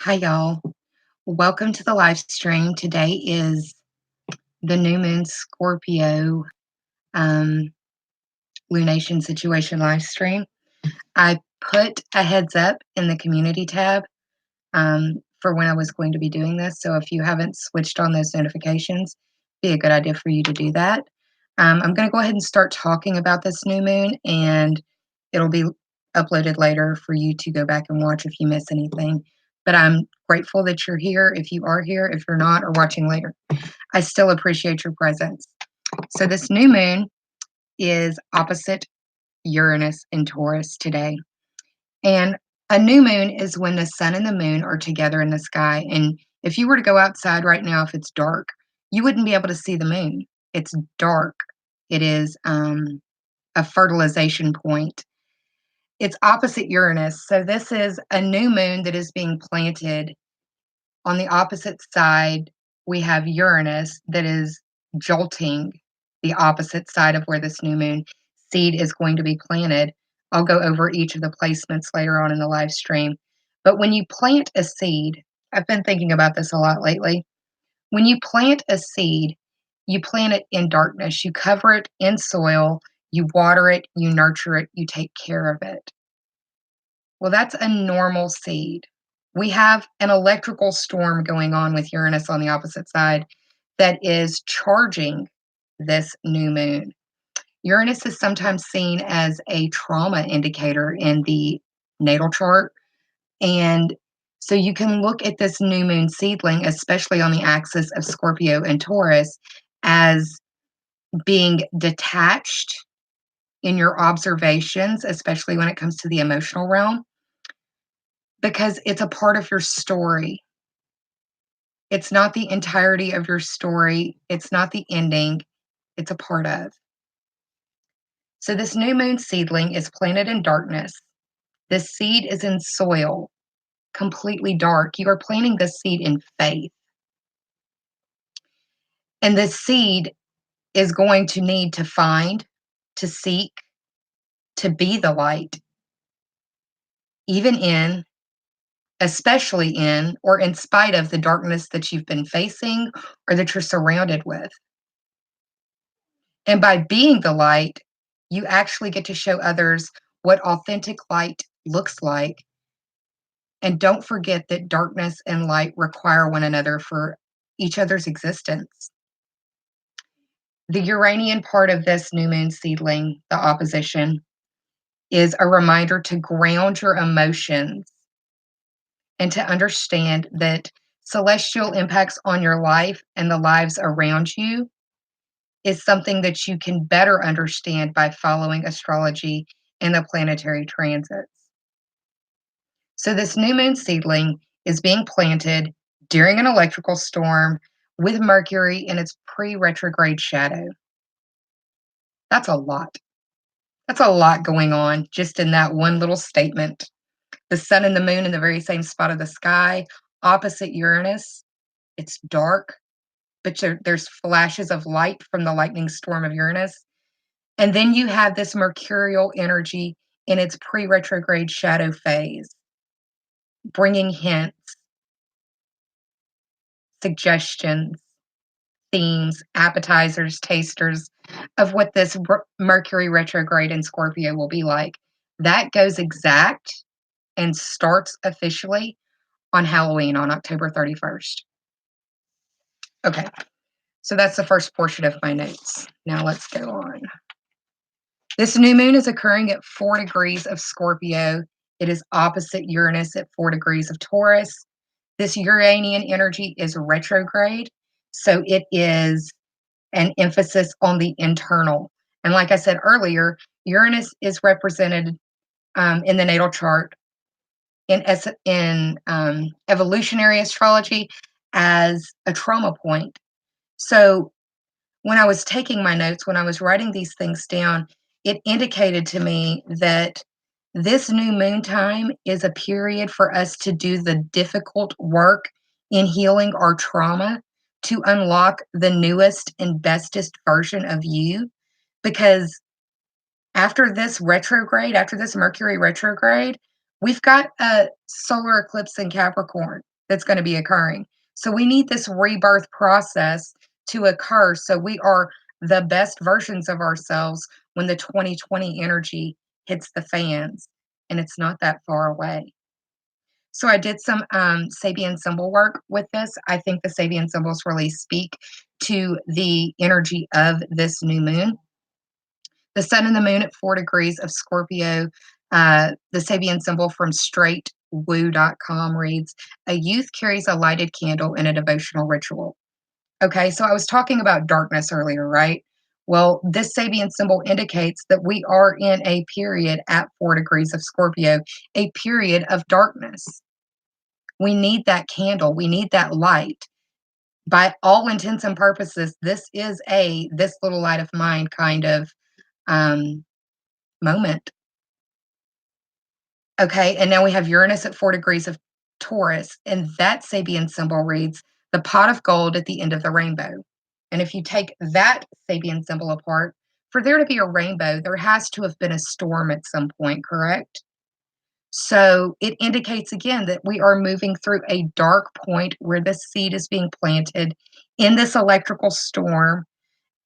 Hi, y'all. Welcome to the live stream. Today is the New Moon Scorpio um, Lunation Situation live stream. I put a heads up in the community tab for when I was going to be doing this. So if you haven't switched on those notifications, it'd be a good idea for you to do that. I'm going to go ahead and start talking about this new moon, and it'll be uploaded later for you to go back and watch if you miss anything. But I'm grateful that you're here. If you are here, if you're not, or watching later, I still appreciate your presence. So this new moon is opposite Uranus in Taurus today. And a new moon is when the sun and the moon are together in the sky. And if you were to go outside right now, if it's dark, you wouldn't be able to see the moon. It's dark. It is a fertilization point. It's opposite Uranus. So this is a new moon that is being planted. On the opposite side, we have Uranus that is jolting the opposite side of where this new moon seed is going to be planted. I'll go over each of the placements later on in the live stream. But when you plant a seed, I've been thinking about this a lot lately. When you plant a seed, you plant it in darkness. You cover it in soil, you water it, you nurture it, you take care of it. Well, that's a normal seed. We have an electrical storm going on with Uranus on the opposite side that is charging this new moon. Uranus is sometimes seen as a trauma indicator in the natal chart. And so you can look at this new moon seedling, especially on the axis of Scorpio and Taurus, as being detached in your observations, especially when it comes to the emotional realm, because it's a part of your story. It's not the entirety of your story. It's not the ending. It's a part of. So this new moon seedling is planted in darkness. This seed is in soil, completely dark. You are planting this seed in faith. And this seed is going to need to find, to seek, to be the light, even in, especially in, or in spite of the darkness that you've been facing or that you're surrounded with. And by being the light, you actually get to show others what authentic light looks like. And don't forget that darkness and light require one another for each other's existence. The Uranian part of this new moon seedling, the opposition, is a reminder to ground your emotions and to understand that celestial impacts on your life and the lives around you is something that you can better understand by following astrology and the planetary transits. So, this new moon seedling is being planted during an electrical storm with Mercury in its pre retrograde shadow. That's a lot. That's a lot going on just in that one little statement. The sun and the moon in the very same spot of the sky, opposite Uranus. It's dark, but there's flashes of light from the lightning storm of Uranus. And then you have this mercurial energy in its pre retrograde shadow phase, bringing hints, suggestions, themes, appetizers, tasters of what this Mercury retrograde in Scorpio will be like. That goes exact and starts officially on Halloween on October 31st. Okay, so that's the first portion of my notes. Now let's go on. This new moon is occurring at 4 degrees of Scorpio. It is opposite Uranus at 4 degrees of Taurus. This Uranian energy is retrograde, so it is an emphasis on the internal. And like I said earlier, Uranus is represented in the natal chart in evolutionary astrology as a trauma point. So when I was taking my notes, when I was writing these things down, it indicated to me that this new moon time is a period for us to do the difficult work in healing our trauma to unlock the newest and bestest version of you. Because after this retrograde, after this Mercury retrograde, we've got a solar eclipse in Capricorn. that's going to be occurring. So we need this rebirth process to occur so we are the best versions of ourselves when the 2020 energy hits the fans, and it's not that far away. So I did some Sabian symbol work with this. I think the Sabian symbols really speak to the energy of this new moon. The sun and the moon at 4 degrees of Scorpio. The Sabian symbol from straightwoo.com reads, a youth carries a lighted candle in a devotional ritual. Okay, so I was talking about darkness earlier, right? Well, this Sabian symbol indicates that we are in a period at 4 degrees of Scorpio, a period of darkness. We need that candle. We need that light. By all intents and purposes, this is this little light of mine kind of um, moment. Okay, and now we have Uranus at 4 degrees of Taurus, and that Sabian symbol reads the pot of gold at the end of the rainbow. And if you take that Sabian symbol apart, for there to be a rainbow, there has to have been a storm at some point, correct? So it indicates again that we are moving through a dark point where the seed is being planted in this electrical storm,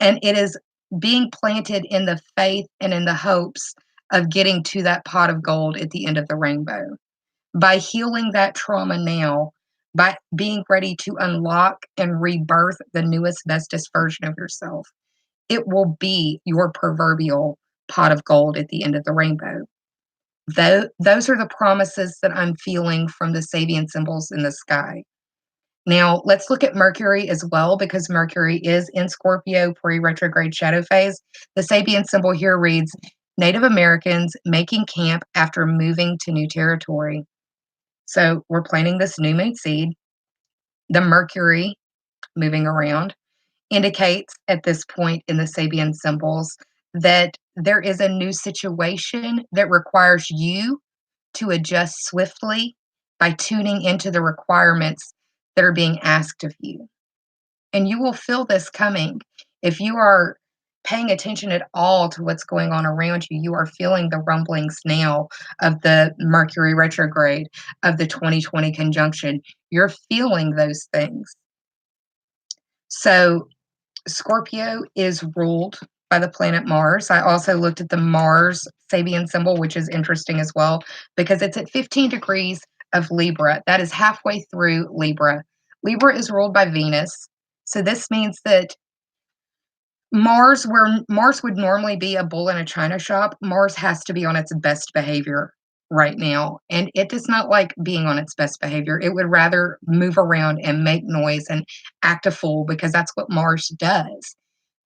and it is being planted in the faith and in the hopes of getting to that pot of gold at the end of the rainbow. By healing that trauma now, by being ready to unlock and rebirth the newest, bestest version of yourself, it will be your proverbial pot of gold at the end of the rainbow. Those are the promises that I'm feeling from the Sabian symbols in the sky. Now, let's look at Mercury as well, because Mercury is in Scorpio pre-retrograde shadow phase. The Sabian symbol here reads, Native Americans making camp after moving to new territory. So we're planting this new moon seed. The Mercury moving around indicates at this point in the Sabian symbols that there is a new situation that requires you to adjust swiftly by tuning into the requirements that are being asked of you. And you will feel this coming. If you are paying attention at all to what's going on around you, you are feeling the rumblings now of the Mercury retrograde, of the 2020 conjunction. You're feeling those things. So Scorpio is ruled by the planet Mars. I also looked at the Mars Sabian symbol, which is interesting as well, because it's at 15 degrees of Libra. That is halfway through Libra. Libra is ruled by Venus. So this means that Mars, where Mars would normally be a bull in a china shop, Mars has to be on its best behavior right now. And it does not like being on its best behavior. It would rather move around and make noise and act a fool because that's what Mars does.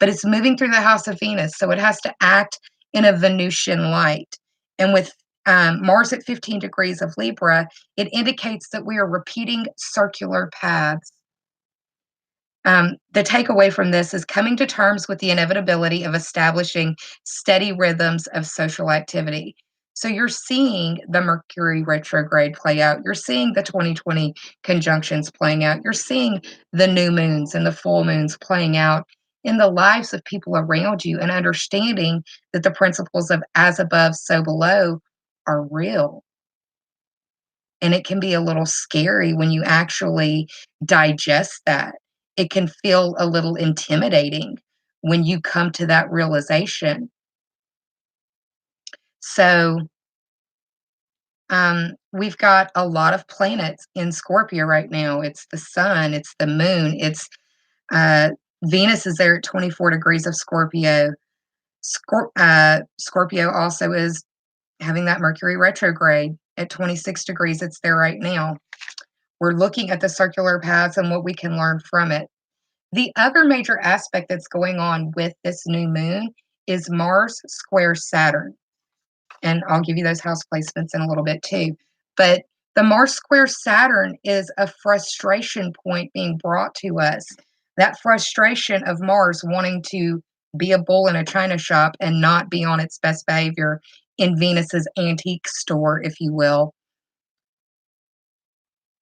But it's moving through the house of Venus, so it has to act in a Venusian light. And with Mars at 15 degrees of Libra, it indicates that we are repeating circular paths. The takeaway from this is coming to terms with the inevitability of establishing steady rhythms of social activity. So you're seeing the Mercury retrograde play out. You're seeing the 2020 conjunctions playing out. You're seeing the new moons and the full moons playing out in the lives of people around you, and understanding that the principles of as above, so below are real. And it can be a little scary when you actually digest that. It can feel a little intimidating when you come to that realization. So, we've got a lot of planets in Scorpio right now. It's the sun, it's the moon, it's uh, Venus is there at 24 degrees of Scorpio. Scorpio also is having that Mercury retrograde at 26 degrees. It's there right now. We're looking at the circular paths and what we can learn from it. The other major aspect that's going on with this new moon is Mars square Saturn. And I'll give you those house placements in a little bit too. But the Mars square Saturn is a frustration point being brought to us. That frustration of Mars wanting to be a bull in a china shop and not be on its best behavior in Venus's antique store, if you will.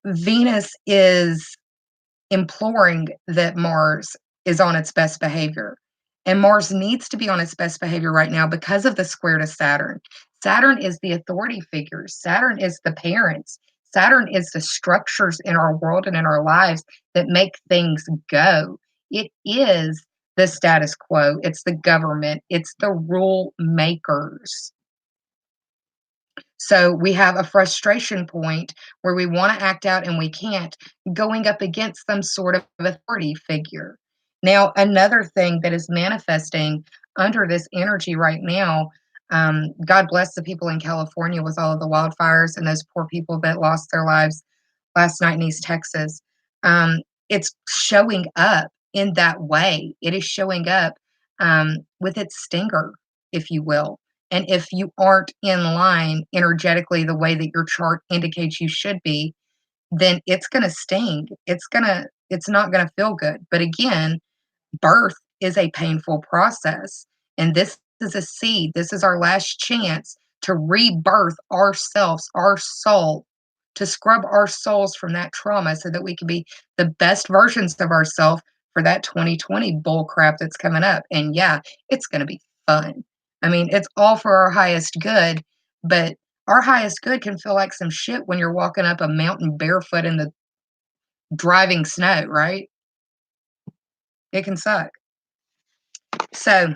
Venus is imploring that Mars is on its best behavior. And Mars needs to be on its best behavior right now because of the square to Saturn. Saturn is the authority figures. Saturn is the parents. Saturn is the structures in our world and in our lives that make things go. It is the status quo. It's the government. It's the rule makers. So we have a frustration point where we want to act out and we can't, going up against some sort of authority figure. Now, another thing that is manifesting under this energy right now, God bless the people in California with all of the wildfires and those poor people that lost their lives last night in East Texas. It's showing up in that way. It is showing up with its stinger, if you will. And if you aren't in line energetically the way that your chart indicates you should be, then it's going to sting. It's not going to feel good. But again, birth is a painful process. And this is a seed. This is our last chance to rebirth ourselves, our soul, to scrub our souls from that trauma so that we can be the best versions of ourselves for that 2020 bull crap that's coming up. And yeah, it's going to be fun. I mean, it's all for our highest good, but our highest good can feel like some shit when you're walking up a mountain barefoot in the driving snow, right? It can suck. So,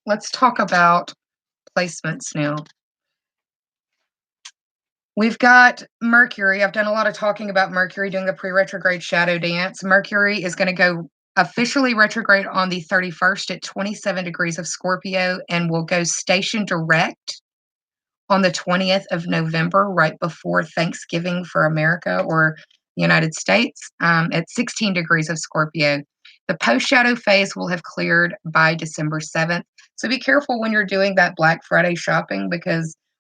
let's talk about placements now. We've got Mercury. I've done a lot of talking about Mercury doing the pre-retrograde shadow dance. Mercury is going to go officially retrograde on the 31st at 27 degrees of Scorpio and will go station direct on the 20th of November, right before Thanksgiving for America or the United States, at 16 degrees of Scorpio. The post-shadow phase will have cleared by December 7th. So be careful when you're doing that Black Friday shopping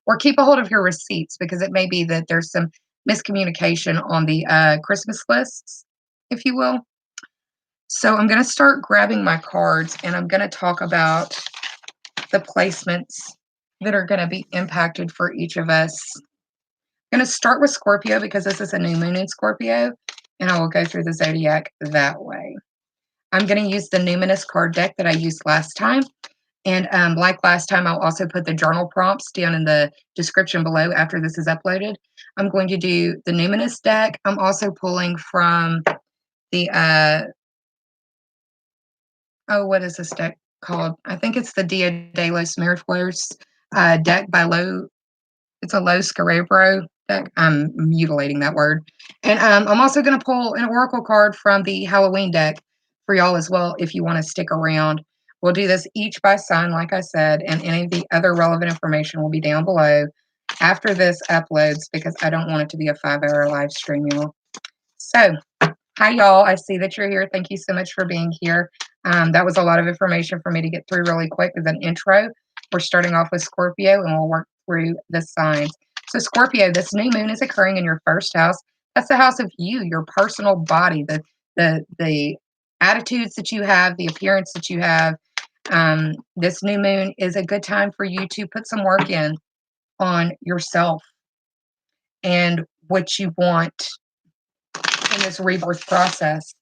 or keep a hold of your receipts because it may be that there's some miscommunication on the Christmas lists, if you will. So I'm going to start grabbing my cards and I'm going to talk about the placements that are going to be impacted for each of us. I'm going to start with Scorpio because this is a new moon in Scorpio, and I will go through the zodiac that way. I'm going to use the Numinous card deck that I used last time. And like last time, I'll also put the journal prompts down in the description below after this is uploaded. I'm going to do the Numinous deck. I'm also pulling from the, what is this deck called? I think it's the Dia de los Muertos deck by it's a Los Cerebro deck. I'm mutilating that word. And I'm also going to pull an oracle card from the Halloween deck for y'all as well if you want to stick around. We'll do this each by sign, like I said, and any of the other relevant information will be down below after this uploads because I don't want it to be a 5-hour live stream, y'all. So, hi, y'all. I see that you're here. Thank you so much for being here. That was a lot of information for me to get through really quick as an intro. We're starting off with Scorpio, and we'll work through the signs. So, Scorpio, this new moon is occurring in your first house. That's the house of you, your personal body, the attitudes that you have, the appearance that you have. This new moon is a good time for you to put some work in on yourself and what you want in this rebirth process.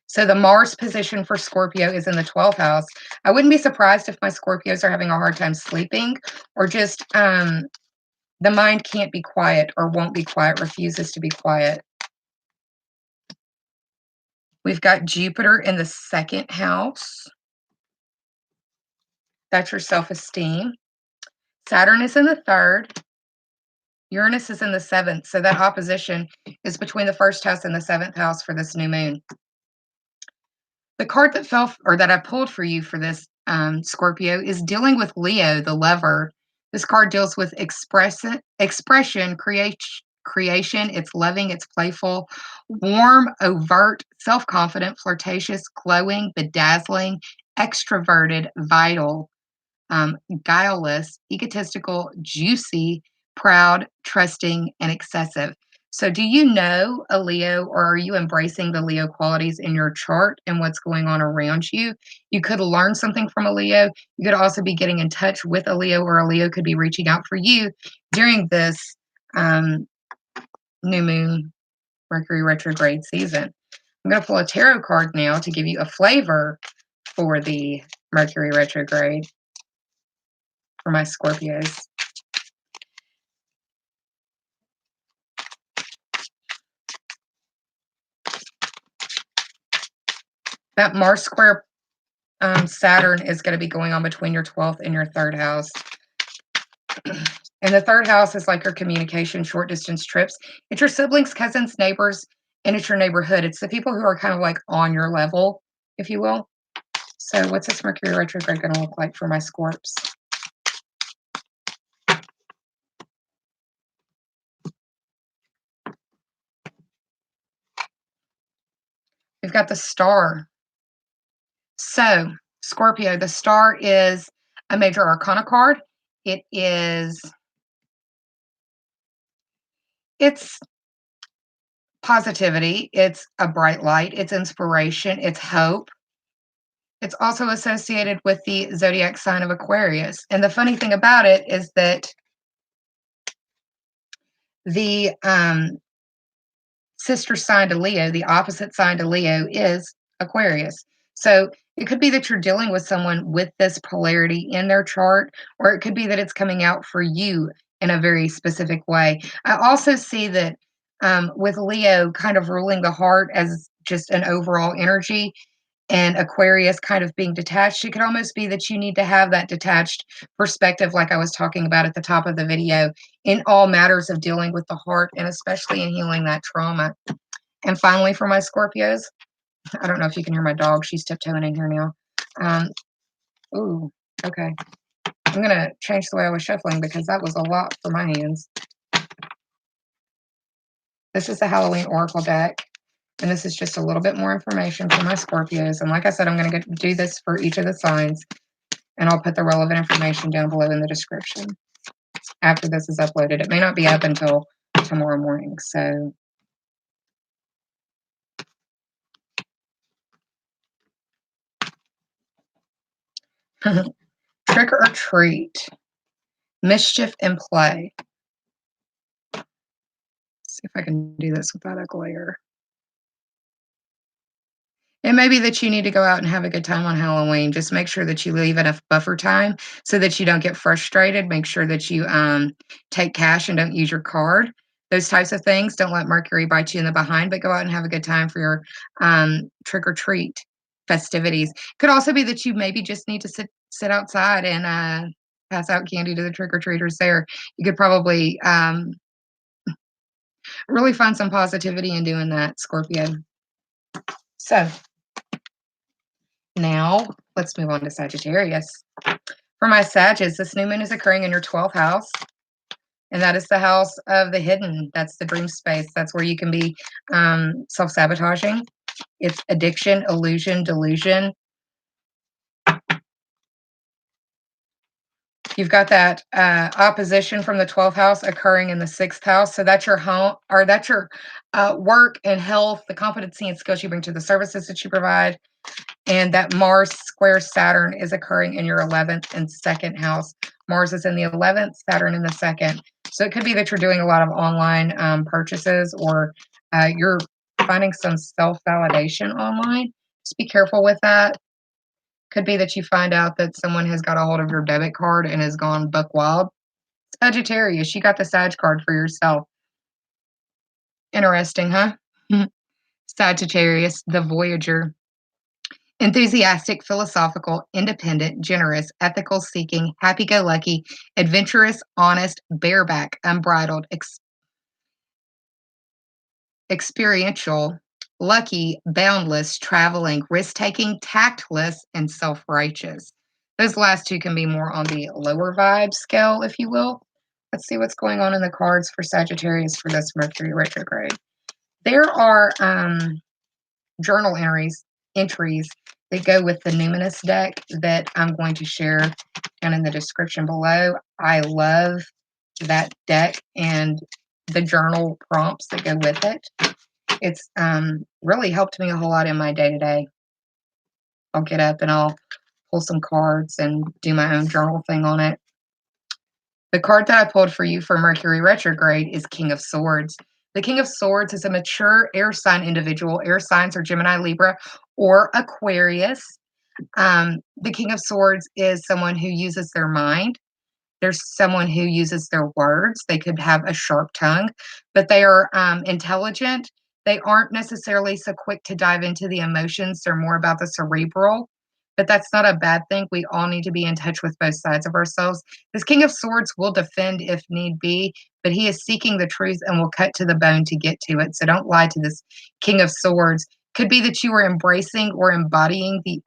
So the Mars position for Scorpio is in the 12th house. I wouldn't be surprised if my Scorpios are having a hard time sleeping or just the mind can't be quiet or won't be quiet, refuses to be quiet. We've got Jupiter in the 2nd house. That's your self-esteem. Saturn is in the 3rd. Uranus is in the 7th. So that opposition is between the 1st house and the 7th house for this new moon. The card that that I pulled for you for this Scorpio is dealing with Leo, the lover. This card deals with expression, creation. It's loving, it's playful, warm, overt, self-confident, flirtatious, glowing, bedazzling, extroverted, vital, guileless, egotistical, juicy, proud, trusting, and excessive. So do you know a Leo, or are you embracing the Leo qualities in your chart and what's going on around you? You could learn something from a Leo. You could also be getting in touch with a Leo, or a Leo could be reaching out for you during this new moon Mercury retrograde season. I'm going to pull a tarot card now to give you a flavor for the Mercury retrograde for my Scorpios. That Mars square Saturn is going to be going on between your 12th and your 3rd house. And the 3rd house is like your communication, short distance trips. It's your siblings, cousins, neighbors, and it's your neighborhood. It's the people who are kind of like on your level, if you will. So what's this Mercury retrograde going to look like for my Scorps? We've got the star. So, Scorpio, the star is a major arcana card. It's positivity, it's a bright light, it's inspiration, it's hope. It's also associated with the zodiac sign of Aquarius. And the funny thing about it is that the sister sign to Leo, the opposite sign to Leo, is Aquarius. So it could be that you're dealing with someone with this polarity in their chart, or it could be that it's coming out for you in a very specific way. I also see that with Leo kind of ruling the heart as just an overall energy, and Aquarius kind of being detached, it could almost be that you need to have that detached perspective, like I was talking about at the top of the video, in all matters of dealing with the heart and especially in healing that trauma. And finally, for my Scorpios, I don't know if you can hear my dog. She's tiptoeing in here now. Ooh, okay. I'm going to change the way I was shuffling because that was a lot for my hands. This is the Halloween Oracle deck. And this is just a little bit more information for my Scorpios. And like I said, I'm going to do this for each of the signs. And I'll put the relevant information down below in the description after this is uploaded. It may not be up until tomorrow morning. So trick or treat, mischief and play. Let's see if I can do this without a glare. It may be that you need to go out and have a good time on Halloween. Just make sure that you leave enough buffer time so that you don't get frustrated. Make sure that you take cash and don't use your card. Those types of things. Don't let Mercury bite you in the behind, but go out and have a good time for your trick or treat festivities. Could also be that you maybe just need to sit outside and pass out candy to the trick or treaters there. You could probably really find some positivity in doing that, Scorpio. So now, let's move on to Sagittarius. For my Sagittarius, this new moon is occurring in your 12th house, and that is the house of the hidden. That's the dream space. That's where you can be self-sabotaging. It's addiction, illusion, delusion. You've got that opposition from the 12th house occurring in the 6th house. So that's your home, or that's your work and health, the competency and skills you bring to the services that you provide. And that Mars square Saturn is occurring in your 11th and 2nd house. Mars is in the 11th, Saturn in the 2nd. So it could be that you're doing a lot of online purchases, or you're finding some self-validation online. Just be careful with that. Could be that you find out that someone has got a hold of your debit card and has gone buck wild. Sagittarius, you got the Sag card for yourself. Interesting, huh? Sagittarius, the Voyager. Enthusiastic, philosophical, independent, generous, ethical seeking, happy go lucky, adventurous, honest, bareback, unbridled, experiential, lucky, boundless, traveling, risk taking, tactless, and self righteous. Those last two can be more on the lower vibe scale, if you will. Let's see what's going on in the cards for Sagittarius for this Mercury retrograde. There are journal entries that go with the Numinous deck that I'm going to share down in the description below. I love that deck and the journal prompts that go with it. It's really helped me a whole lot in my day-to-day. I'll get up and I'll pull some cards and do my own journal thing on it. The card that I pulled for you for Mercury retrograde is King of Swords. The King of Swords is a mature air sign individual. Air signs are Gemini, Libra, or Aquarius. The King of Swords is someone who uses their mind. There's someone who uses their words. They could have a sharp tongue, but they are intelligent. They aren't necessarily so quick to dive into the emotions. They're more about the cerebral, but that's not a bad thing. We all need to be in touch with both sides of ourselves. This King of Swords will defend if need be, but he is seeking the truth and will cut to the bone to get to it. So don't lie to this King of Swords. Could be that you are embracing or embodying the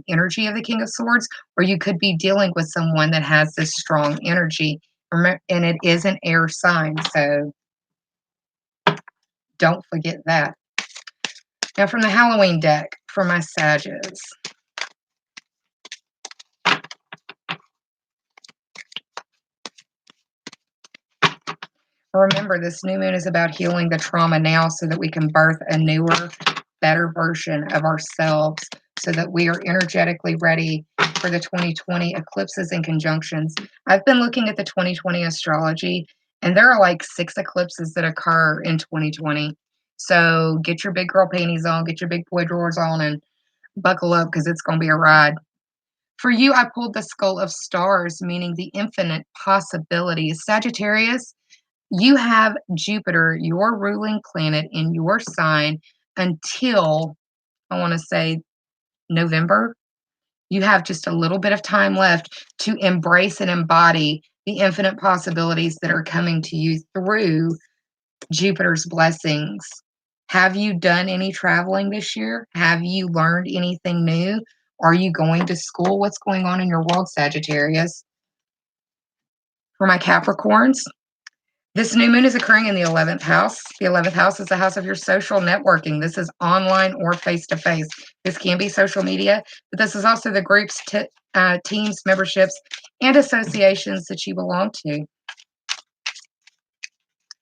energy of the King of Swords, or you could be dealing with someone that has this strong energy. And it is an air sign, so don't forget that. Now, from the Halloween deck for my Sages. Remember, this new moon is about healing the trauma now so that we can birth a newer, better version of ourselves so that we are energetically ready for the 2020 eclipses and conjunctions. I've been looking at the 2020 astrology, and there are like 6 eclipses that occur in 2020. So get your big girl panties on, get your big boy drawers on, and buckle up because it's going to be a ride. For you, I pulled the Skull of Stars, meaning the infinite possibilities. Sagittarius, you have Jupiter, your ruling planet, in your sign until, I want to say, November. You have just a little bit of time left to embrace and embody the infinite possibilities that are coming to you through Jupiter's blessings. Have you done any traveling this year? Have you learned anything new? Are you going to school? What's going on in your world, Sagittarius? For my Capricorns, this new moon is occurring in the 11th house. The 11th house is the house of your social networking. This is online or face-to-face. This can be social media, but this is also the groups, teams, memberships, and associations that you belong to.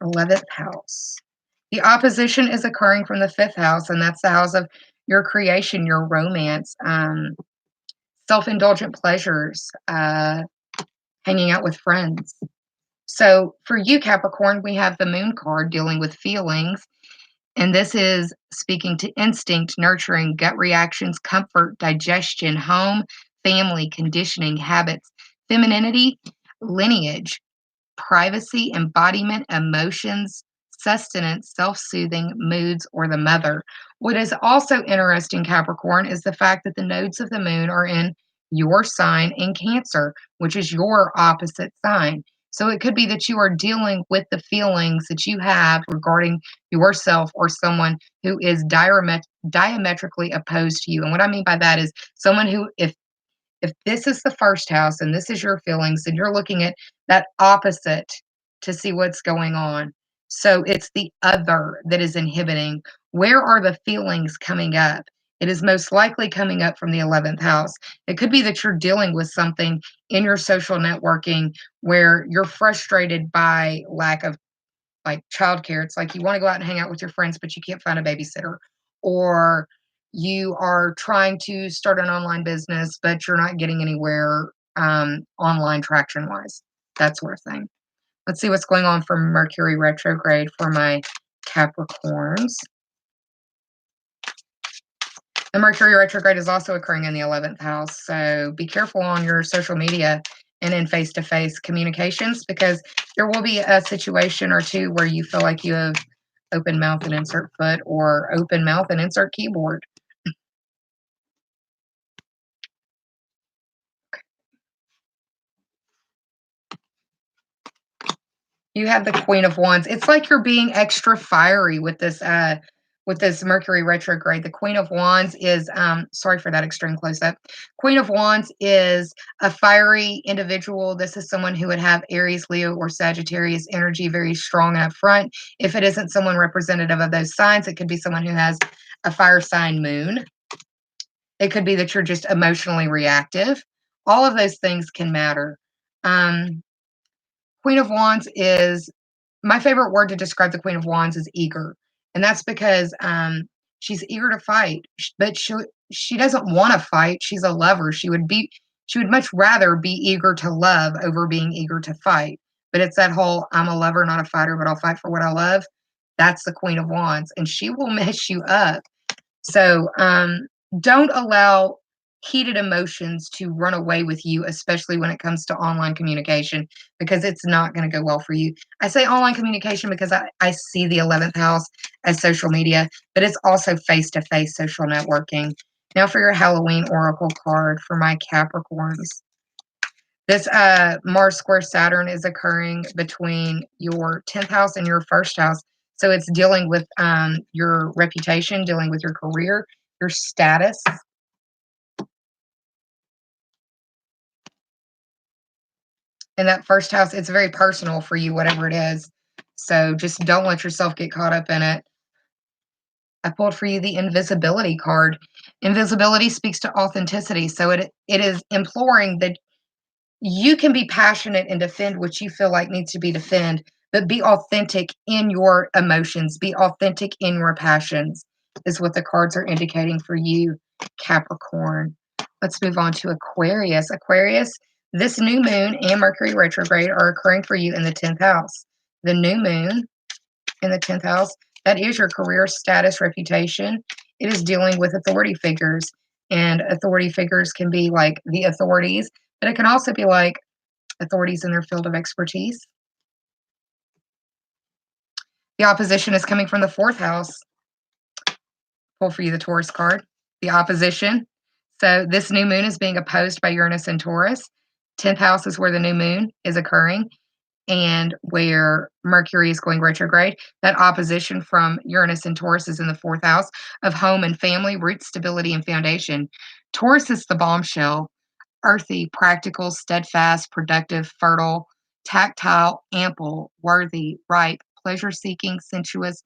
11th house. The opposition is occurring from the 5th house, and that's the house of your creation, your romance, self-indulgent pleasures, hanging out with friends. So for you, Capricorn, we have the moon card dealing with feelings. And this is speaking to instinct, nurturing, gut reactions, comfort, digestion, home, family, conditioning, habits, femininity, lineage, privacy, embodiment, emotions, sustenance, self-soothing, moods, or the mother. What is also interesting, Capricorn, is the fact that the nodes of the moon are in your sign in Cancer, which is your opposite sign. So it could be that you are dealing with the feelings that you have regarding yourself or someone who is diametrically opposed to you. And what I mean by that is someone who, if this is the first house and this is your feelings, then you're looking at that opposite to see what's going on. So it's the other that is inhibiting. Where are the feelings coming up? It is most likely coming up from the 11th house. It could be that you're dealing with something in your social networking where you're frustrated by lack of like childcare. It's like you want to go out and hang out with your friends, but you can't find a babysitter. Or you are trying to start an online business, but you're not getting anywhere online traction wise. That sort of thing. Let's see what's going on for Mercury retrograde for my Capricorns. The Mercury retrograde is also occurring in the 11th house. So be careful on your social media and in face-to-face communications because there will be a situation or two where you feel like you have open mouth and insert foot or open mouth and insert keyboard. You have the Queen of Wands. It's like you're being extra fiery with this Mercury retrograde. The Queen of Wands is sorry for that extreme close up. Queen of Wands is a fiery individual. This is someone who would have Aries, Leo, or Sagittarius energy very strong up front. If it isn't someone representative of those signs, it could be someone who has a fire sign moon. It could be that you're just emotionally reactive. All of those things can matter. Queen of Wands is my favorite word to describe the Queen of Wands is eager. And that's because she's eager to fight, but she doesn't want to fight. She's a lover. She would much rather be eager to love over being eager to fight. But it's that whole I'm a lover, not a fighter, but I'll fight for what I love. That's the Queen of Wands, and she will mess you up. So don't allow heated emotions to run away with you, especially when it comes to online communication, because it's not going to go well for you. I say online communication because I see the 11th house as social media, but it's also face-to-face social networking. Now for your Halloween oracle card for my Capricorns. This Mars square Saturn is occurring between your 10th house and your first house. So it's dealing with your reputation, dealing with your career, your status. In that first house, it's very personal for you, whatever it is. So just don't let yourself get caught up in it. I pulled for you the Invisibility card. Invisibility speaks to authenticity. So it is imploring that you can be passionate and defend what you feel like needs to be defended, but be authentic in your emotions, be authentic in your passions, is what the cards are indicating for you, Capricorn. Let's move on to Aquarius. Aquarius, this new moon and Mercury retrograde are occurring for you in the 10th house. The new moon in the 10th house, that is your career, status, reputation. It is dealing with authority figures, and authority figures can be like the authorities, but it can also be like authorities in their field of expertise. The opposition is coming from the 4th house. Pull for you the Taurus card. The opposition. So this new moon is being opposed by Uranus and Taurus. 10th house is where the new moon is occurring and where Mercury is going retrograde. That opposition from Uranus and Taurus is in the 4th house of home and family, root stability, and foundation. Taurus is the bombshell, earthy, practical, steadfast, productive, fertile, tactile, ample, worthy, ripe, pleasure-seeking, sensuous,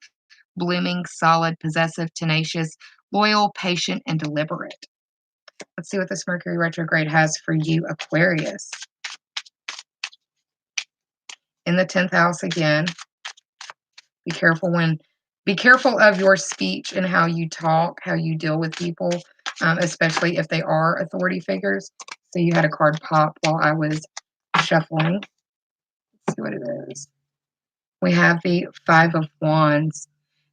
blooming, solid, possessive, tenacious, loyal, patient, and deliberate. Let's see what this Mercury retrograde has for you, Aquarius. In the 10th house again, be careful of your speech and how you talk, how you deal with people, especially if they are authority figures. So you had a card pop while I was shuffling. Let's see what it is. We have the 5 of Wands.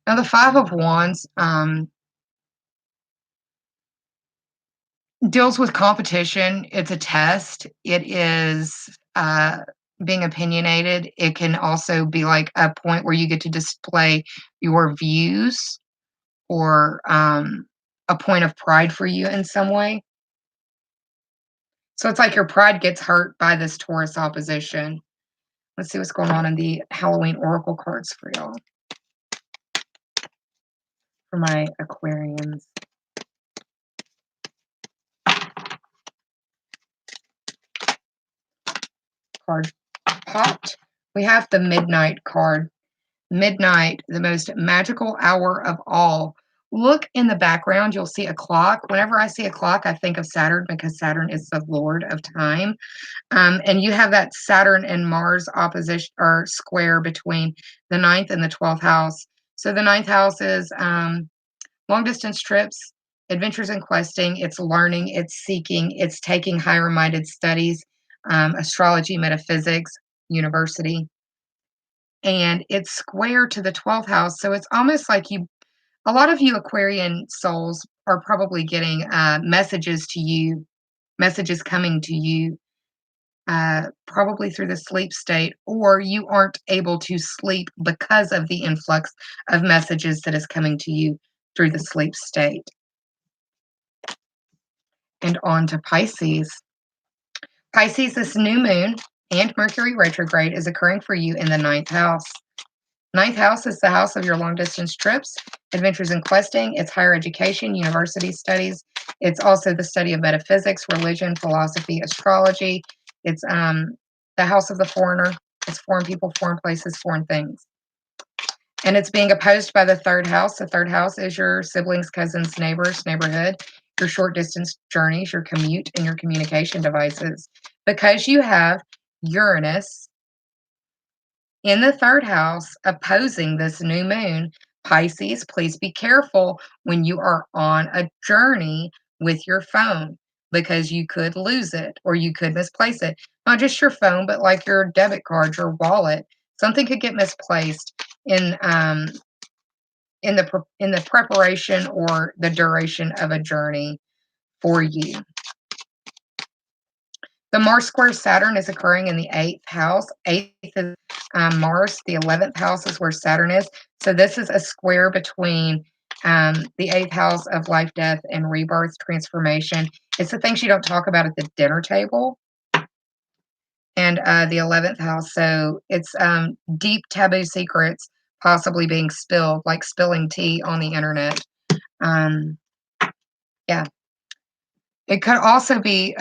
Now the 5 of Wands deals with competition. It's a test. It is being opinionated. It can also be like a point where you get to display your views or a point of pride for you in some way. So it's like your pride gets hurt by this Taurus opposition. Let's see what's going on in the Halloween oracle cards for y'all. For my Aquarians. Card popped. We have the Midnight card. Midnight, the most magical hour of all. Look in the background, you'll see a clock. Whenever I see a clock, I think of Saturn because Saturn is the lord of time. And you have that Saturn and Mars opposition or square between the 9th and the 12th house. So the 9th house is long distance trips, adventures and questing. It's learning, it's seeking, it's taking higher minded studies, astrology, metaphysics, university. And it's square to the 12th house. So it's almost like a lot of you Aquarian souls are probably getting messages to you, messages coming to you, probably through the sleep state, or you aren't able to sleep because of the influx of messages that is coming to you through the sleep state. And on to Pisces. Pisces, this new moon and Mercury retrograde is occurring for you in the 9th house. 9th house is the house of your long distance trips, adventures and questing. It's higher education, university studies. It's also the study of metaphysics, religion, philosophy, astrology. It's the house of the foreigner. It's foreign people, foreign places, foreign things. And it's being opposed by the 3rd house. The 3rd house is your siblings, cousins, neighbors, neighborhood, your short distance journeys, your commute, and your communication devices. Because you have Uranus in the 3rd house opposing this new moon, Pisces, please be careful when you are on a journey with your phone because you could lose it or you could misplace it. Not just your phone, but like your debit card, your wallet. Something could get misplaced in the preparation or the duration of a journey for you. The Mars square Saturn is occurring in the 8th house. 8th is Mars. The 11th house is where Saturn is. So this is a square between the 8th house of life, death, and rebirth transformation. It's the things you don't talk about at the dinner table. And the 11th house. So it's deep taboo secrets possibly being spilled, like spilling tea on the internet. Yeah. It could also be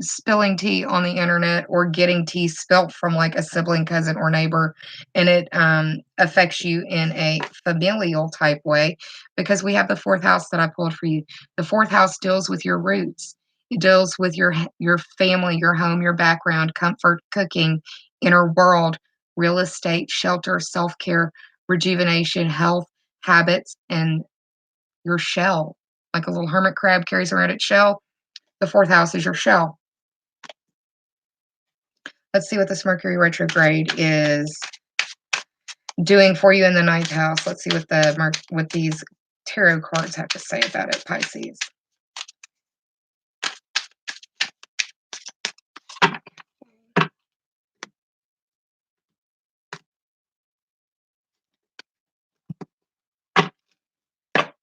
spilling tea on the internet or getting tea spilt from like a sibling, cousin, or neighbor, and it affects you in a familial type way because we have the 4th house that I pulled for you. The 4th house deals with your roots. It deals with your family, your home, your background, comfort, cooking, inner world, real estate, shelter, self-care, rejuvenation, health, habits, and your shell. Like a little hermit crab carries around its shell. The 4th house is your shell. Let's see what this Mercury retrograde is doing for you in the 9th house. Let's see what these tarot cards have to say about it, Pisces.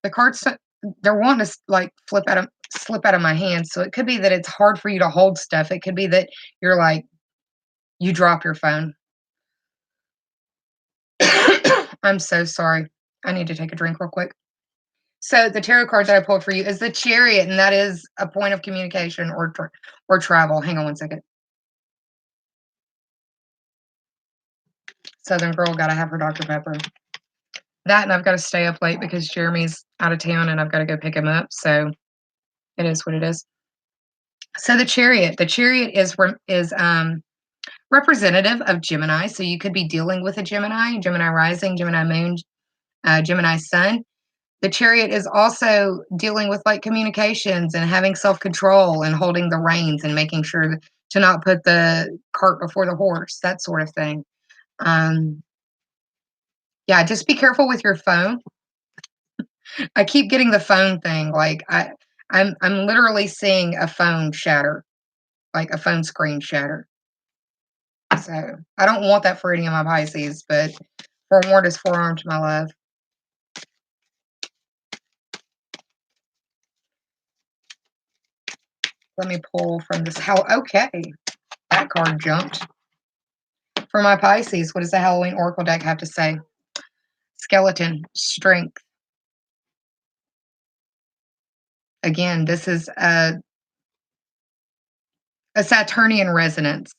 The cards, they're wanting to like slip out of my hand. So it could be that it's hard for you to hold stuff. It could be that you're like you drop your phone. I'm so sorry. I need to take a drink real quick. So the tarot card that I pulled for you is the Chariot, and that is a point of communication or travel. Hang on one second. Southern girl, gotta have her Dr. Pepper. That, and I've got to stay up late because Jeremy's out of town, and I've got to go pick him up. So it is what it is. So the Chariot is representative of Gemini. So you could be dealing with a Gemini rising, Gemini moon, Gemini sun. The Chariot is also dealing with like communications and having self-control and holding the reins and making sure to not put the cart before the horse, that sort of thing. Yeah, just be careful with your phone. I keep getting the phone thing. Like I'm literally seeing a phone shatter, like a phone screen shatter. So I don't want that for any of my Pisces, but forewarned is forearmed, my love. Let me pull from this. Okay, that card jumped. For my Pisces, what does the Halloween Oracle deck have to say? Skeleton, strength. Again, this is a Saturnian resonance.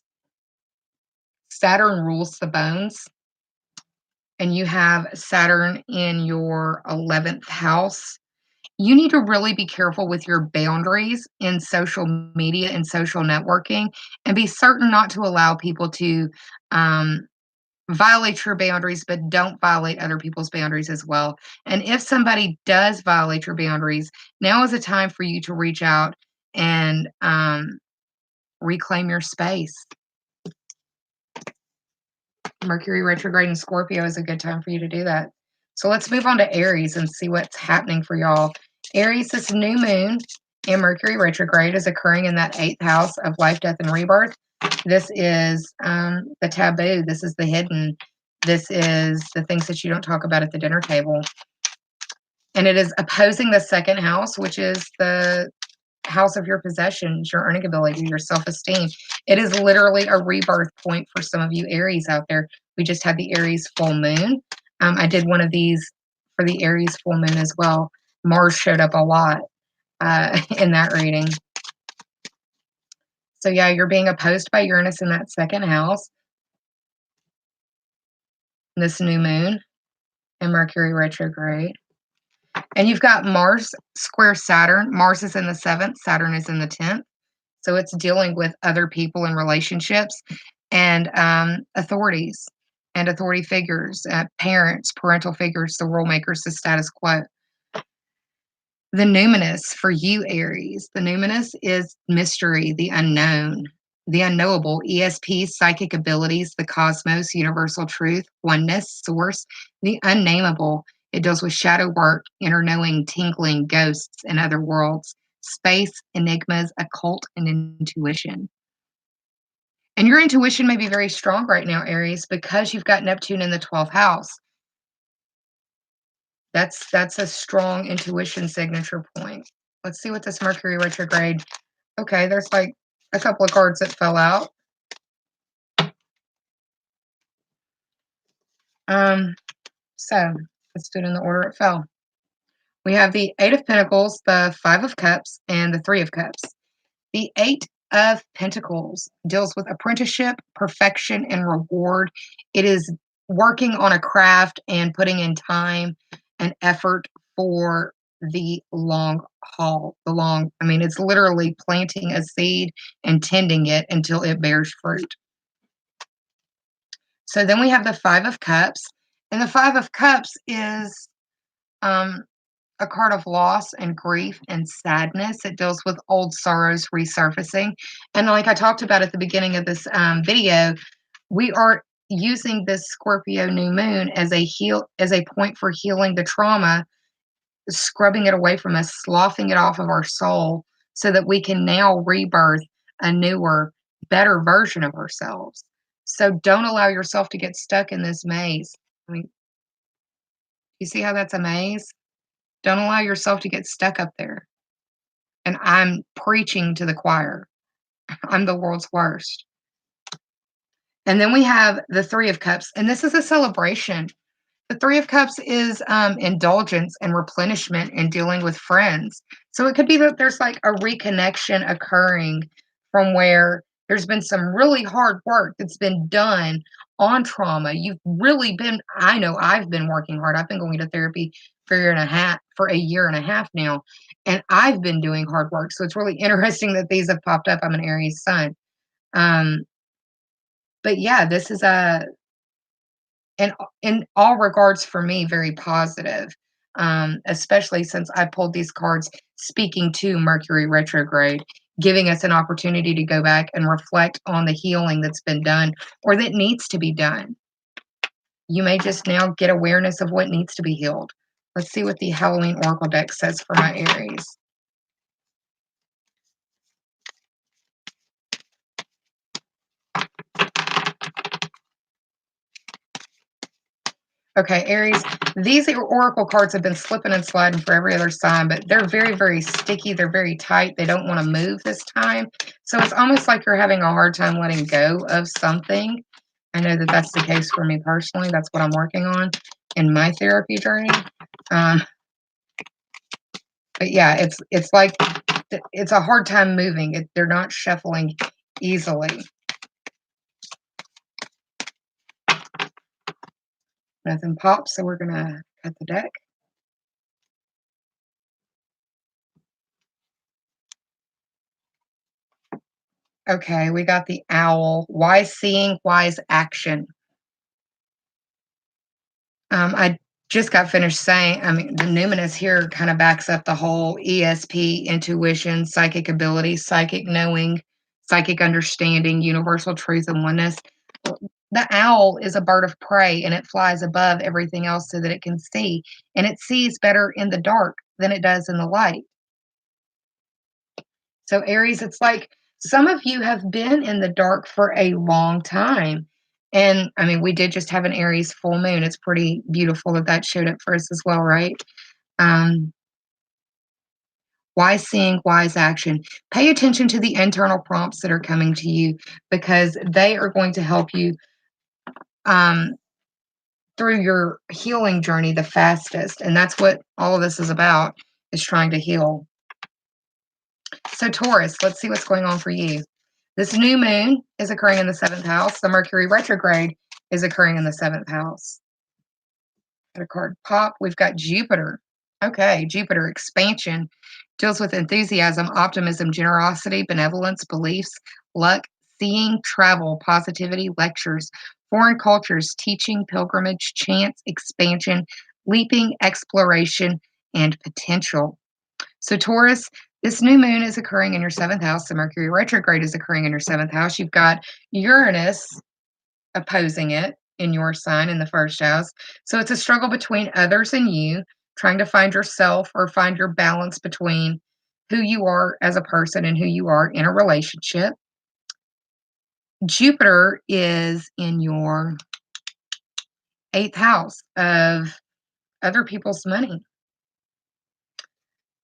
Saturn rules the bones, and you have Saturn in your 11th house. You need to really be careful with your boundaries in social media and social networking, and be certain not to allow people to violate your boundaries, but don't violate other people's boundaries as well. And if somebody does violate your boundaries, now is a time for you to reach out and reclaim your space. Mercury retrograde in Scorpio is a good time for you to do that. So let's move on to Aries and see what's happening for y'all. Aries, this new moon in Mercury retrograde is occurring in that 8th house of life, death, and rebirth. This is the taboo. This is the hidden. This is the things that you don't talk about at the dinner table. And it is opposing the 2nd house, which is the house of your possessions, your earning ability, your self-esteem. It is literally a rebirth point for some of you Aries out there. We just had the Aries full moon. I did one of these for the Aries full moon as well. Mars showed up a lot in that reading. So yeah, you're being opposed by Uranus in that 2nd house. This new moon and Mercury retrograde. And you've got Mars square Saturn. Mars is in the 7th, Saturn is in the 10th. So it's dealing with other people and relationships and authorities and authority figures, parents, parental figures, the rule makers, the status quo. The Numinous for you, Aries. The Numinous is mystery, the unknown, the unknowable, ESP, psychic abilities, the cosmos, universal truth, oneness, source, the unnameable. It deals with shadow work, inner knowing, tingling, ghosts, and other worlds, space, enigmas, occult, and intuition. And your intuition may be very strong right now, Aries, because you've got Neptune in the 12th house. That's a strong intuition signature point. Let's see what this Mercury retrograde. Okay, there's like a couple of cards that fell out. So let's do it in the order it fell. We have the Eight of Pentacles, the Five of Cups, and the Three of Cups. The Eight of Pentacles deals with apprenticeship, perfection, and reward. It is working on a craft and putting in time and effort for the long haul. It's literally planting a seed and tending it until it bears fruit. So then we have the Five of Cups, and the Five of Cups is a card of loss and grief and sadness. It deals with old sorrows resurfacing. And like I talked about at the beginning of this video, we are using this Scorpio new moon as a point for healing the trauma, scrubbing it away from us, sloughing it off of our soul so that we can now rebirth a newer, better version of ourselves. So don't allow yourself to get stuck in this maze. I mean, you see how that's a maze? Don't allow yourself to get stuck up there. And I'm preaching to the choir. I'm the world's worst. And then we have the Three of Cups, and this is a celebration. The Three of Cups is indulgence and replenishment in dealing with friends. So it could be that there's like a reconnection occurring from where there's been some really hard work that's been done on trauma. You've really been, I know I've been working hard. I've been going to therapy for a year and a half now, and I've been doing hard work. So it's really interesting that these have popped up. I'm an Aries sun. Um, but yeah, this is and in all regards for me, very positive, especially since I pulled these cards speaking to Mercury retrograde, giving us an opportunity to go back and reflect on the healing that's been done or that needs to be done. You may just now get awareness of what needs to be healed. Let's see what the Halloween Oracle deck says for my Aries. Okay, Aries, these oracle cards have been slipping and sliding for every other sign, but they're very, very sticky. They're very tight. They don't want to move this time. So it's almost like you're having a hard time letting go of something. I know that that's the case for me personally. That's what I'm working on in my therapy journey. But yeah, it's like it's a hard time moving. They're not shuffling easily. Nothing pops, so we're going to cut the deck. Okay, we got the owl. Wise seeing, wise action. I just got finished saying, the Numinous here kind of backs up the whole ESP, intuition, psychic ability, psychic knowing, psychic understanding, universal truth and oneness. The owl is a bird of prey and it flies above everything else so that it can see. And it sees better in the dark than it does in the light. So, Aries, it's like some of you have been in the dark for a long time. And we did just have an Aries full moon. It's pretty beautiful that showed up for us as well, right? Um, Wise seeing, wise action. Pay attention to the internal prompts that are coming to you because they are going to help you through your healing journey the fastest. And that's what all of this is about, is trying to heal. So Taurus, let's see what's going on for you. This new moon is occurring in the 7th house. The Mercury retrograde is occurring in the 7th house. Got a card pop. We've got Jupiter. Okay, Jupiter expansion deals with enthusiasm, optimism, generosity, benevolence, beliefs, luck, seeing, travel, positivity, lectures, foreign cultures, teaching, pilgrimage, chance, expansion, leaping, exploration, and potential. So Taurus, this new moon is occurring in your 7th house. The Mercury retrograde is occurring in your 7th house. You've got Uranus opposing it in your sign in the 1st house. So it's a struggle between others and you, trying to find yourself or find your balance between who you are as a person and who you are in a relationship. Jupiter is in your 8th house of other people's money.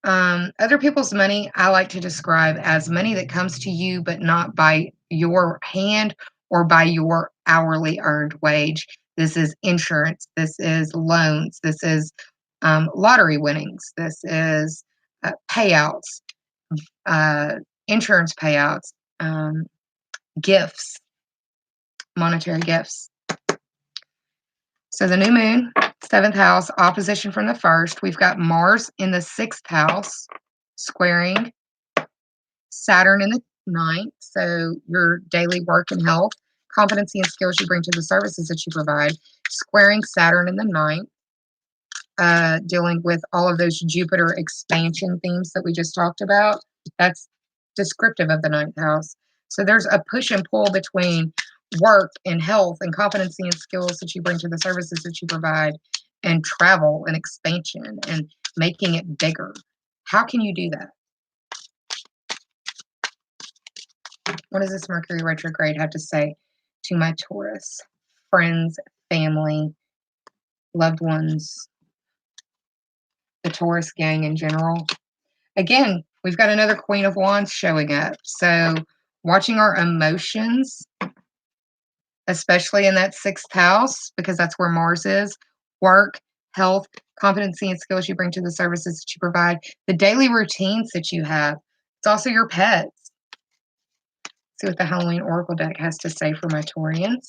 Other people's money, I like to describe as money that comes to you, but not by your hand or by your hourly earned wage. This is insurance. This is loans. This is lottery winnings. This is payouts, uh, insurance payouts, gifts, monetary gifts. So the new moon, 7th house, opposition from the 1st. We've got Mars in the 6th house, squaring Saturn in the 9th. So your daily work and health, competency and skills you bring to the services that you provide. Squaring Saturn in the 9th, dealing with all of those Jupiter expansion themes that we just talked about. That's descriptive of the 9th house. So there's a push and pull between work and health and competency and skills that you bring to the services that you provide, and travel and expansion and making it bigger. How can you do that? What does this Mercury retrograde have to say to my Taurus? Friends, family, loved ones, the Taurus gang in general. Again, we've got another Queen of Wands showing up. So watching our emotions, especially in that 6th house, because that's where Mars is, work, health, competency, and skills you bring to the services that you provide, the daily routines that you have. It's also your pets. See what the Halloween Oracle deck has to say for my Taurians.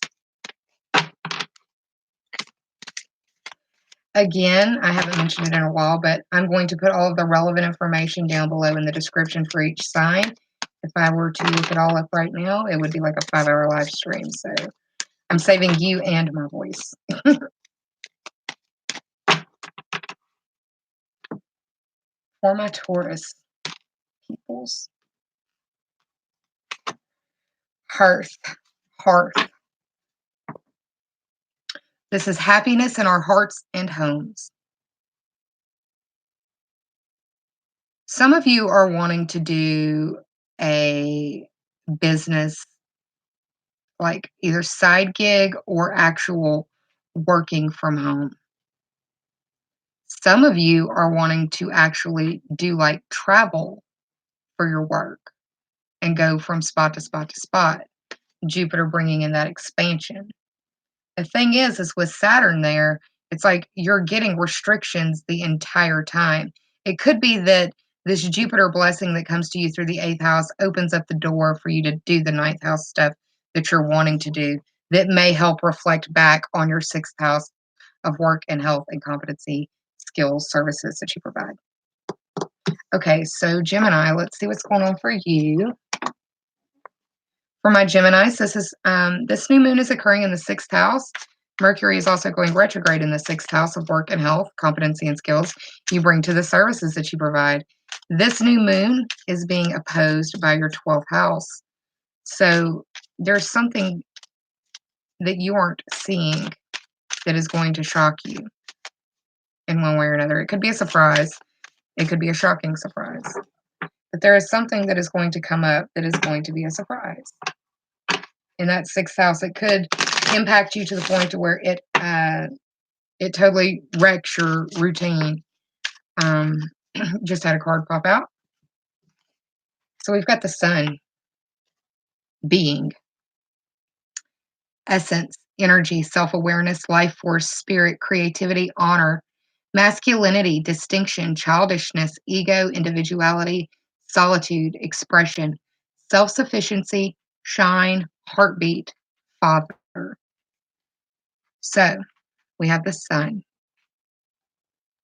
Again, I haven't mentioned it in a while, but I'm going to put all of the relevant information down below in the description for each sign. If I were to look it all up right now, it would be like a 5-hour live stream. So I'm saving you and my voice. For my Taurus peoples. Hearth. This is happiness in our hearts and homes. Some of you are wanting to do a business, like either side gig or actual working from home. Some of you are wanting to actually do like travel for your work and go from spot to spot to spot. Jupiter bringing in that expansion. The thing is with Saturn there, it's like you're getting restrictions the entire time. It could be that this Jupiter blessing that comes to you through the 8th house opens up the door for you to do the 9th house stuff that you're wanting to do that may help reflect back on your 6th house of work and health and competency, skills, services that you provide. Okay, so Gemini, let's see what's going on for you. For my Geminis, this new moon is occurring in the 6th house. Mercury is also going retrograde in the 6th house of work and health, competency and skills you bring to the services that you provide. This new moon is being opposed by your 12th house. So there's something that you aren't seeing that is going to shock you in one way or another. It could be a surprise. It could be a shocking surprise. But there is something that is going to come up that is going to be a surprise. In that 6th house, it could impact you to the point to where it totally wrecks your routine. Just had a card pop out. So we've got the sun, being, essence, energy, self-awareness, life force, spirit, creativity, honor, masculinity, distinction, childishness, ego, individuality, solitude, expression, self-sufficiency, shine, heartbeat, father. So we have the sun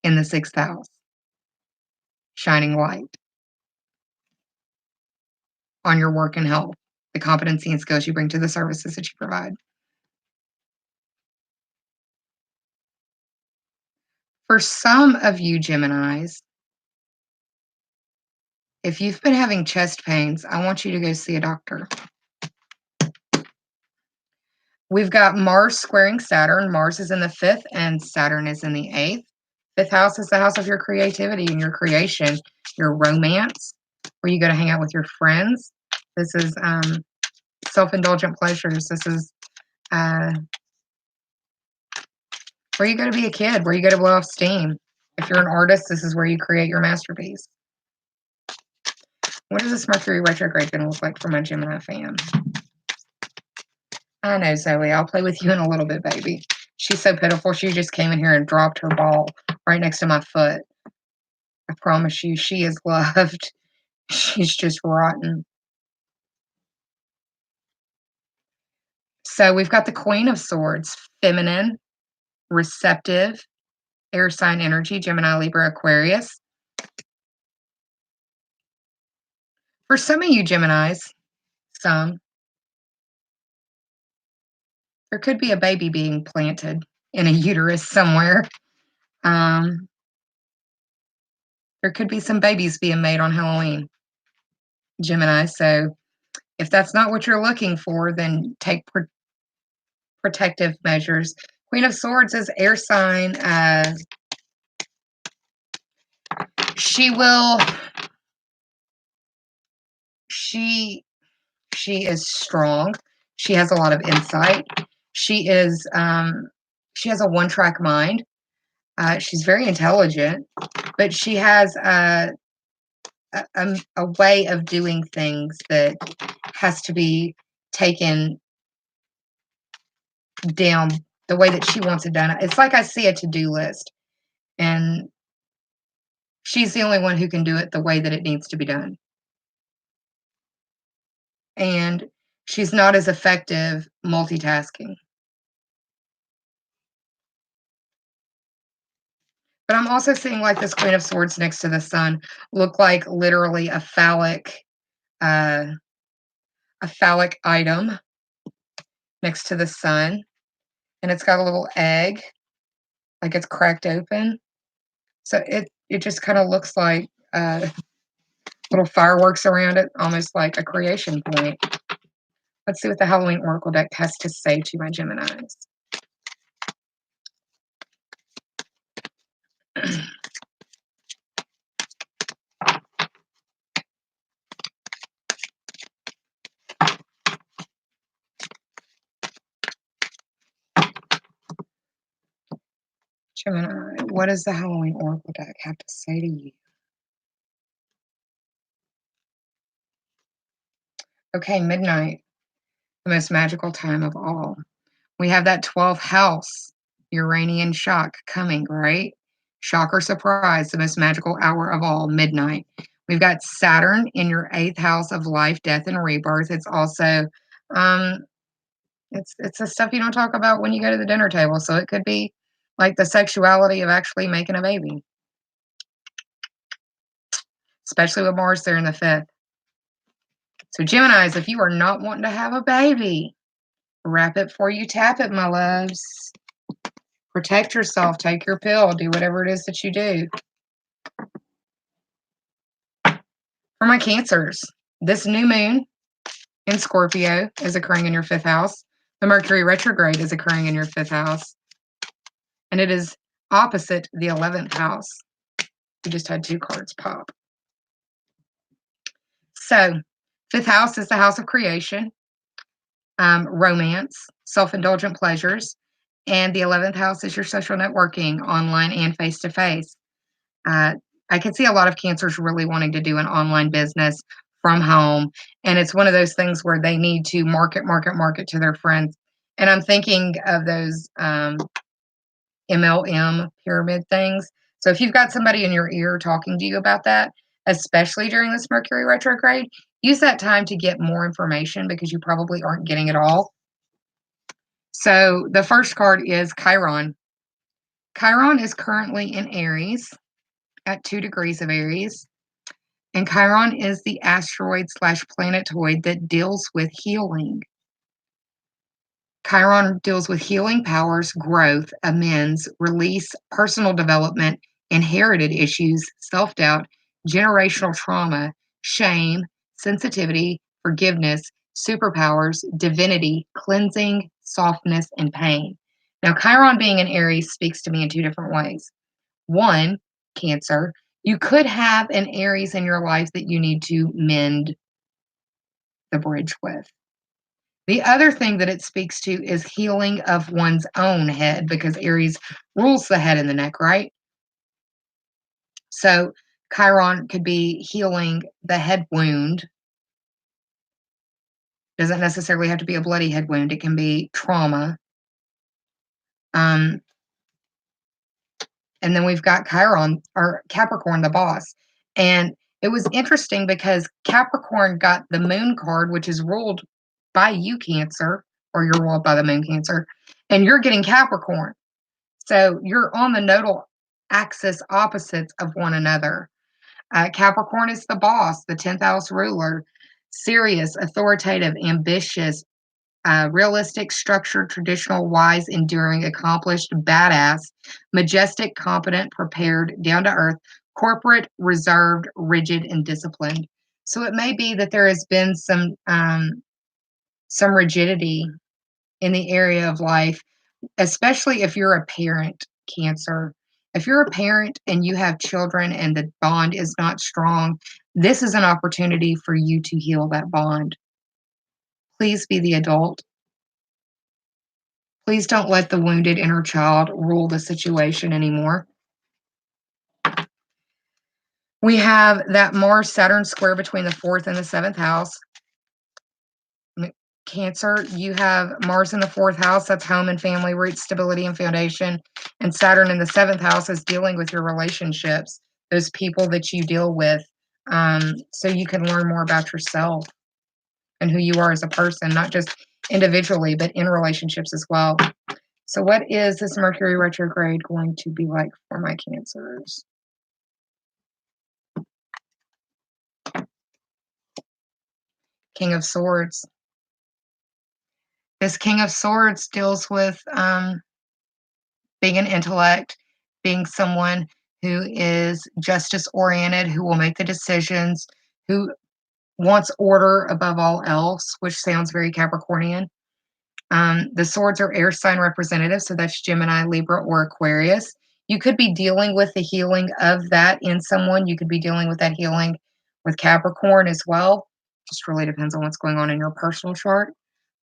in the 6th house, shining light on your work and health, the competency and skills you bring to the services that you provide. For some of you Geminis, if you've been having chest pains, I want you to go see a doctor. We've got Mars squaring Saturn. Mars is in the 5th and Saturn is in the 8th. 5th house is the house of your creativity and your creation, your romance, where you go to hang out with your friends. This is self-indulgent pleasures. This is where you go to be a kid, where you go to blow off steam. If you're an artist, this is where you create your masterpiece. What is this Mercury retrograde going to look like for my Gemini fam? I know, Zoe. I'll play with you in a little bit, baby. She's so pitiful. She just came in here and dropped her ball right next to my foot. I promise you, she is loved. She's just rotten. So we've got the Queen of Swords, feminine, receptive, air sign energy, Gemini, Libra, Aquarius. For some of you Geminis, there could be a baby being planted in a uterus somewhere. There could be some babies being made on Halloween, Gemini. So if that's not what you're looking for, then take protective measures. Queen of Swords is air sign. She is strong. She has a lot of insight. She has a one-track mind. She's very intelligent, but she has a way of doing things that has to be taken down the way that she wants it done. It's like I see a to-do list, and she's the only one who can do it the way that it needs to be done. And she's not as effective multitasking. But I'm also seeing like this Queen of Swords next to the Sun look like literally a phallic item next to the Sun. And it's got a little egg, like it's cracked open. So it just kind of looks like little fireworks around it, almost like a creation point. Let's see what the Halloween Oracle deck has to say to my Geminis. Gemini, what does the Halloween Oracle deck have to say to you? Okay, midnight, the most magical time of all. We have that 12th house, Uranian shock coming, right? Shock or surprise, the most magical hour of all, midnight. We've got Saturn in your 8th house of life, death, and rebirth. It's also, it's the stuff you don't talk about when you go to the dinner table. So it could be like the sexuality of actually making a baby, especially with Mars there in the 5th. So Geminis, if you are not wanting to have a baby, wrap it before you tap it, my loves. Protect yourself. Take your pill. Do whatever it is that you do. For my Cancers, this new moon in Scorpio is occurring in your 5th house. The Mercury retrograde is occurring in your 5th house. And it is opposite the 11th house. We just had 2 cards pop. So, 5th house is the house of creation, romance, self-indulgent pleasures. And the 11th house is your social networking, online and face-to-face. I can see a lot of Cancers really wanting to do an online business from home. And it's one of those things where they need to market to their friends. And I'm thinking of those MLM pyramid things. So if you've got somebody in your ear talking to you about that, especially during this Mercury retrograde, use that time to get more information because you probably aren't getting it all. So the first card is Chiron. Chiron is currently in Aries at 2 degrees of Aries. And Chiron is the asteroid/planetoid that deals with healing. Chiron deals with healing powers, growth, amends, release, personal development, inherited issues, self-doubt, generational trauma, shame, sensitivity, forgiveness, superpowers, divinity, cleansing, softness, and pain. Now, Chiron being in Aries speaks to me in 2 different ways. One, Cancer, you could have an Aries in your life that you need to mend the bridge with. The other thing that it speaks to is healing of one's own head, because Aries rules the head and the neck, right? So Chiron could be healing the head wound. Doesn't necessarily have to be a bloody head wound. It can be trauma. Um, and then we've got Chiron or Capricorn, the boss. And it was interesting because Capricorn got the moon card, which is ruled by you, Cancer, or you're ruled by the moon, Cancer, and you're getting Capricorn. So you're on the nodal axis opposites of one another. Capricorn is the boss, the 10th house ruler, serious, authoritative, ambitious, realistic, structured, traditional, wise, enduring, accomplished, badass, majestic, competent, prepared, down to earth, corporate, reserved, rigid, and disciplined. So it may be that there has been some rigidity in the area of life, especially if you're a parent, Cancer. If you're a parent and you have children and the bond is not strong, this is an opportunity for you to heal that bond. Please be the adult. Please don't let the wounded inner child rule the situation anymore. We have that Mars-Saturn square between the 4th and the 7th house. Cancer, you have Mars in the 4th house. That's home and family, roots, stability, and foundation. And Saturn in the 7th house is dealing with your relationships, those people that you deal with, so you can learn more about yourself and who you are as a person, not just individually, but in relationships as well. So what is this Mercury retrograde going to be like for my Cancers? King of Swords. This King of Swords deals with being an intellect, being someone who is justice-oriented, who will make the decisions, who wants order above all else, which sounds very Capricornian. The swords are air sign representative, so that's Gemini, Libra, or Aquarius. You could be dealing with the healing of that in someone. You could be dealing with that healing with Capricorn as well. Just really depends on what's going on in your personal chart.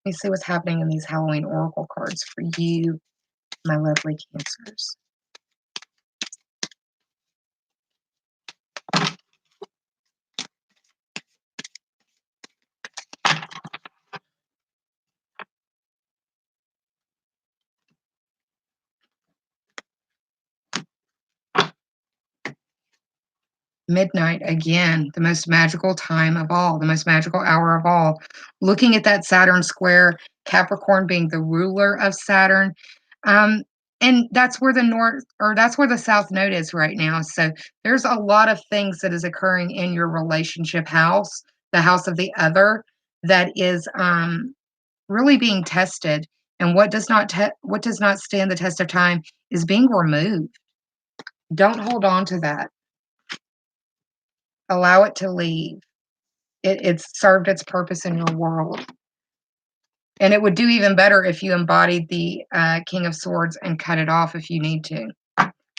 Let me see what's happening in these Halloween Oracle cards for you, my lovely Cancers. Midnight again, the most magical time of all, the most magical hour of all. Looking at that Saturn square, Capricorn being the ruler of Saturn. And that's where the north or that's where the south node is right now. So there's a lot of things that is occurring in your relationship house, the house of the other, that is really being tested. And what does not stand the test of time is being removed. Don't hold on to that. Allow it to leave. It's served its purpose in your world. And it would do even better if you embodied the King of Swords and cut it off if you need to.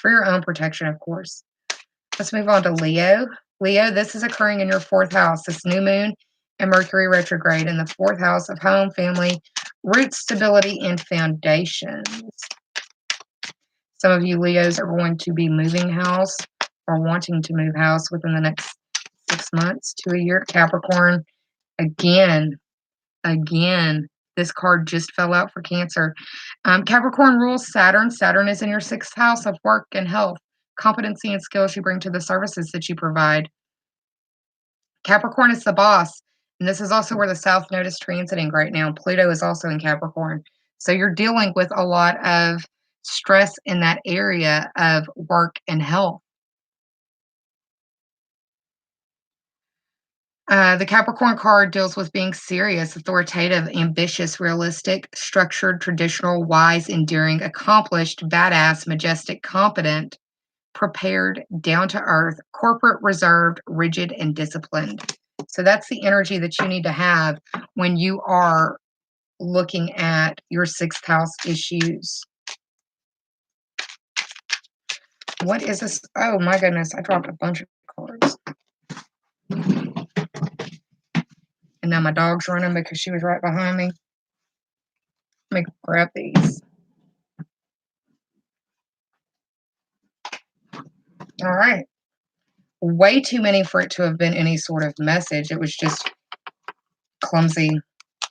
For your own protection, of course. Let's move on to Leo. Leo, this is occurring in your 4th house. This new moon and Mercury retrograde in the 4th house of home, family, roots, stability, and foundations. Some of you Leos are going to be moving house or wanting to move house within the next 6 months to a year. Capricorn, again, this card just fell out for Cancer. Capricorn rules Saturn. Saturn is in your 6th house of work and health, competency and skills you bring to the services that you provide. Capricorn is the boss, and this is also where the South Node is transiting right now. Pluto is also in Capricorn. So you're dealing with a lot of stress in that area of work and health. The Capricorn card deals with being serious, authoritative, ambitious, realistic, structured, traditional, wise, enduring, accomplished, badass, majestic, competent, prepared, down to earth, corporate, reserved, rigid, and disciplined. So that's the energy that you need to have when you are looking at your 6th house issues. What is this? Oh my goodness, I dropped a bunch of cards. And now my dog's running because she was right behind me. Let me grab these. All right. Way too many for it to have been any sort of message. It was just clumsy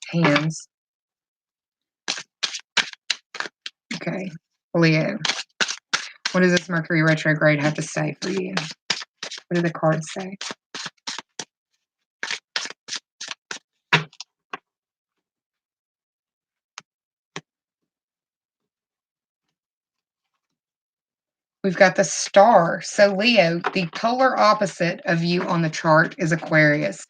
hands. Okay. Leo. What does this Mercury retrograde have to say for you? What do the cards say? We've got the star. So Leo, the polar opposite of you on the chart is Aquarius.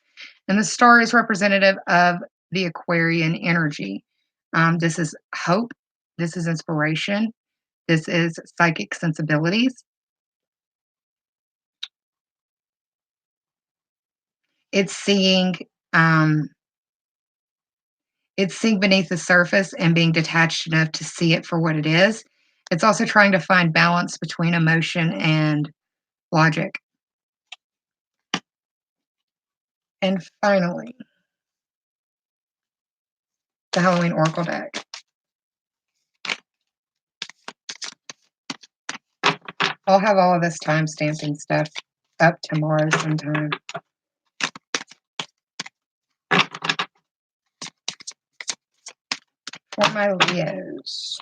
And the star is representative of the Aquarian energy. This is hope. This is inspiration. This is psychic sensibilities. It's seeing um, it's seeing beneath the surface and being detached enough to see it for what it is. It's also trying to find balance between emotion and logic. And finally, the Halloween Oracle deck. I'll have all of this time stamped and stuff up tomorrow sometime. For my Leos.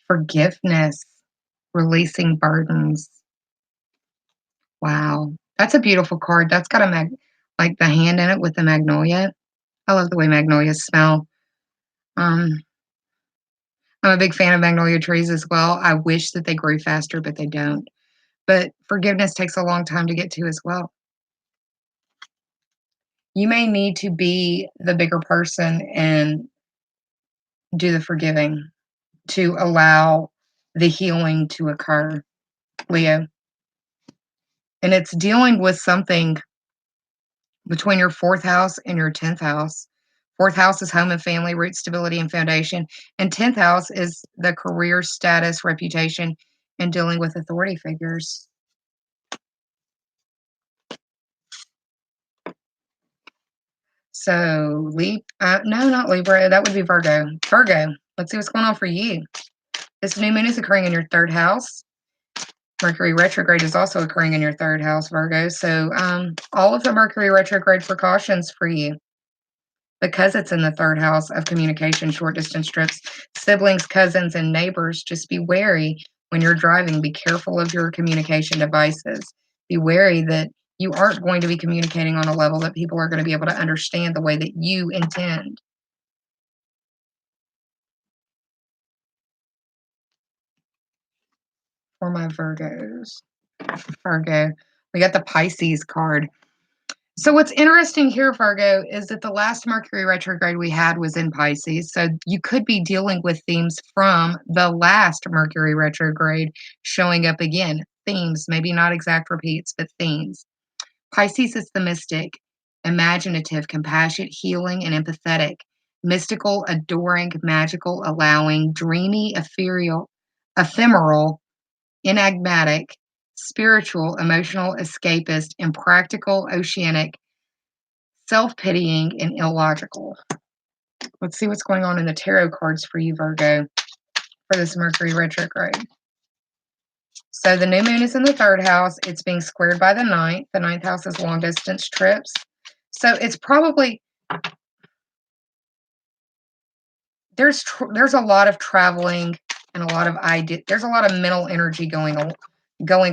Forgiveness, releasing burdens. Wow. That's a beautiful card. That's got like the hand in it with the magnolia. I love the way magnolias smell. Um, I'm a big fan of magnolia trees as well. I wish that they grew faster, but they don't. But forgiveness takes a long time to get to as well. You may need to be the bigger person and do the forgiving to allow the healing to occur, Leo. And it's dealing with something between your fourth house and your 10th house. Fourth house is home and family, root, stability, and foundation. And 10th house is the career, status, reputation, and dealing with authority figures. So, no, not Libra. That would be Virgo. Virgo, let's see what's going on for you. This new moon is occurring in your third house. Mercury retrograde is also occurring in your third house, Virgo. So, all of the Mercury retrograde precautions for you. Because it's in the third house of communication, short distance trips, siblings, cousins, and neighbors, just be wary when you're driving. Be careful of your communication devices. Be wary that you aren't going to be communicating on a level that people are going to be able to understand the way that you intend. For my Virgos. Virgo. We got the Pisces card. So what's interesting here, Virgo, is that the last Mercury retrograde we had was in Pisces. So you could be dealing with themes from the last Mercury retrograde showing up again. Themes, maybe not exact repeats, but themes. Pisces is the mystic, imaginative, compassionate, healing, and empathetic. Mystical, adoring, magical, allowing, dreamy, ephemeral, enigmatic, spiritual, emotional, escapist, impractical, oceanic, self-pitying, and illogical. Let's see what's going on in the tarot cards for you, Virgo, for this Mercury retrograde. So the new moon is in the third house. It's being squared by the ninth. The ninth house is long distance trips. So it's probably, there's a lot of traveling and a lot of there's a lot of mental energy going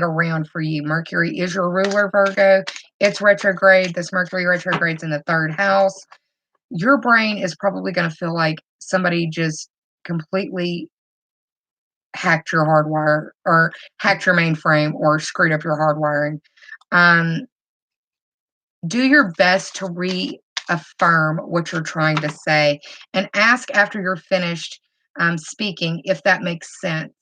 around for you. Mercury is your ruler, Virgo. It's retrograde. This Mercury retrograde's in the third house. Your brain is probably going to feel like somebody just completely hacked your hardwire or hacked your mainframe or screwed up your hardwiring. Do your best to reaffirm what you're trying to say and ask after you're finished speaking if that makes sense,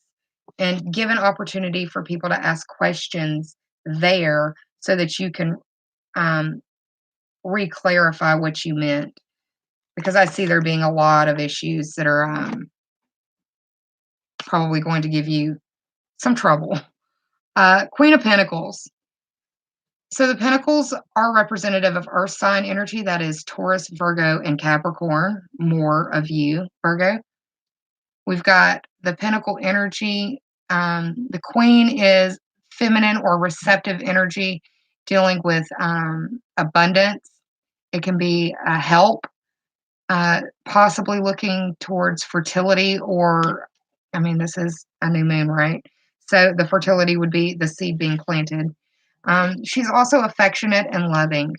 and give an opportunity for people to ask questions there so that you can re-clarify what you meant, because I see there being a lot of issues that are probably going to give you some trouble. Queen of Pentacles. So the Pentacles are representative of Earth sign energy. That is Taurus, Virgo, and Capricorn. More of you, Virgo. We've got the Pentacle energy. The Queen is feminine or receptive energy, dealing with abundance. It can be a help, possibly looking towards fertility, or, I mean, this is a new moon, right? So the fertility would be the seed being planted. She's also affectionate and loving.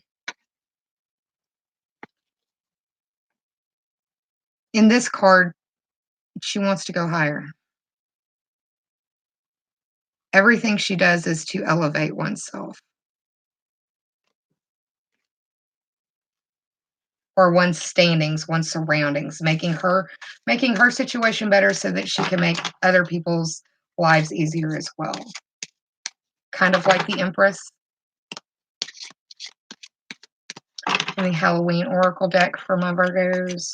In this card, she wants to go higher. Everything she does is to elevate oneself or one's standings, one's surroundings, making her situation better so that she can make other people's lives easier as well. Kind of like the Empress in the Halloween Oracle deck for my Virgos.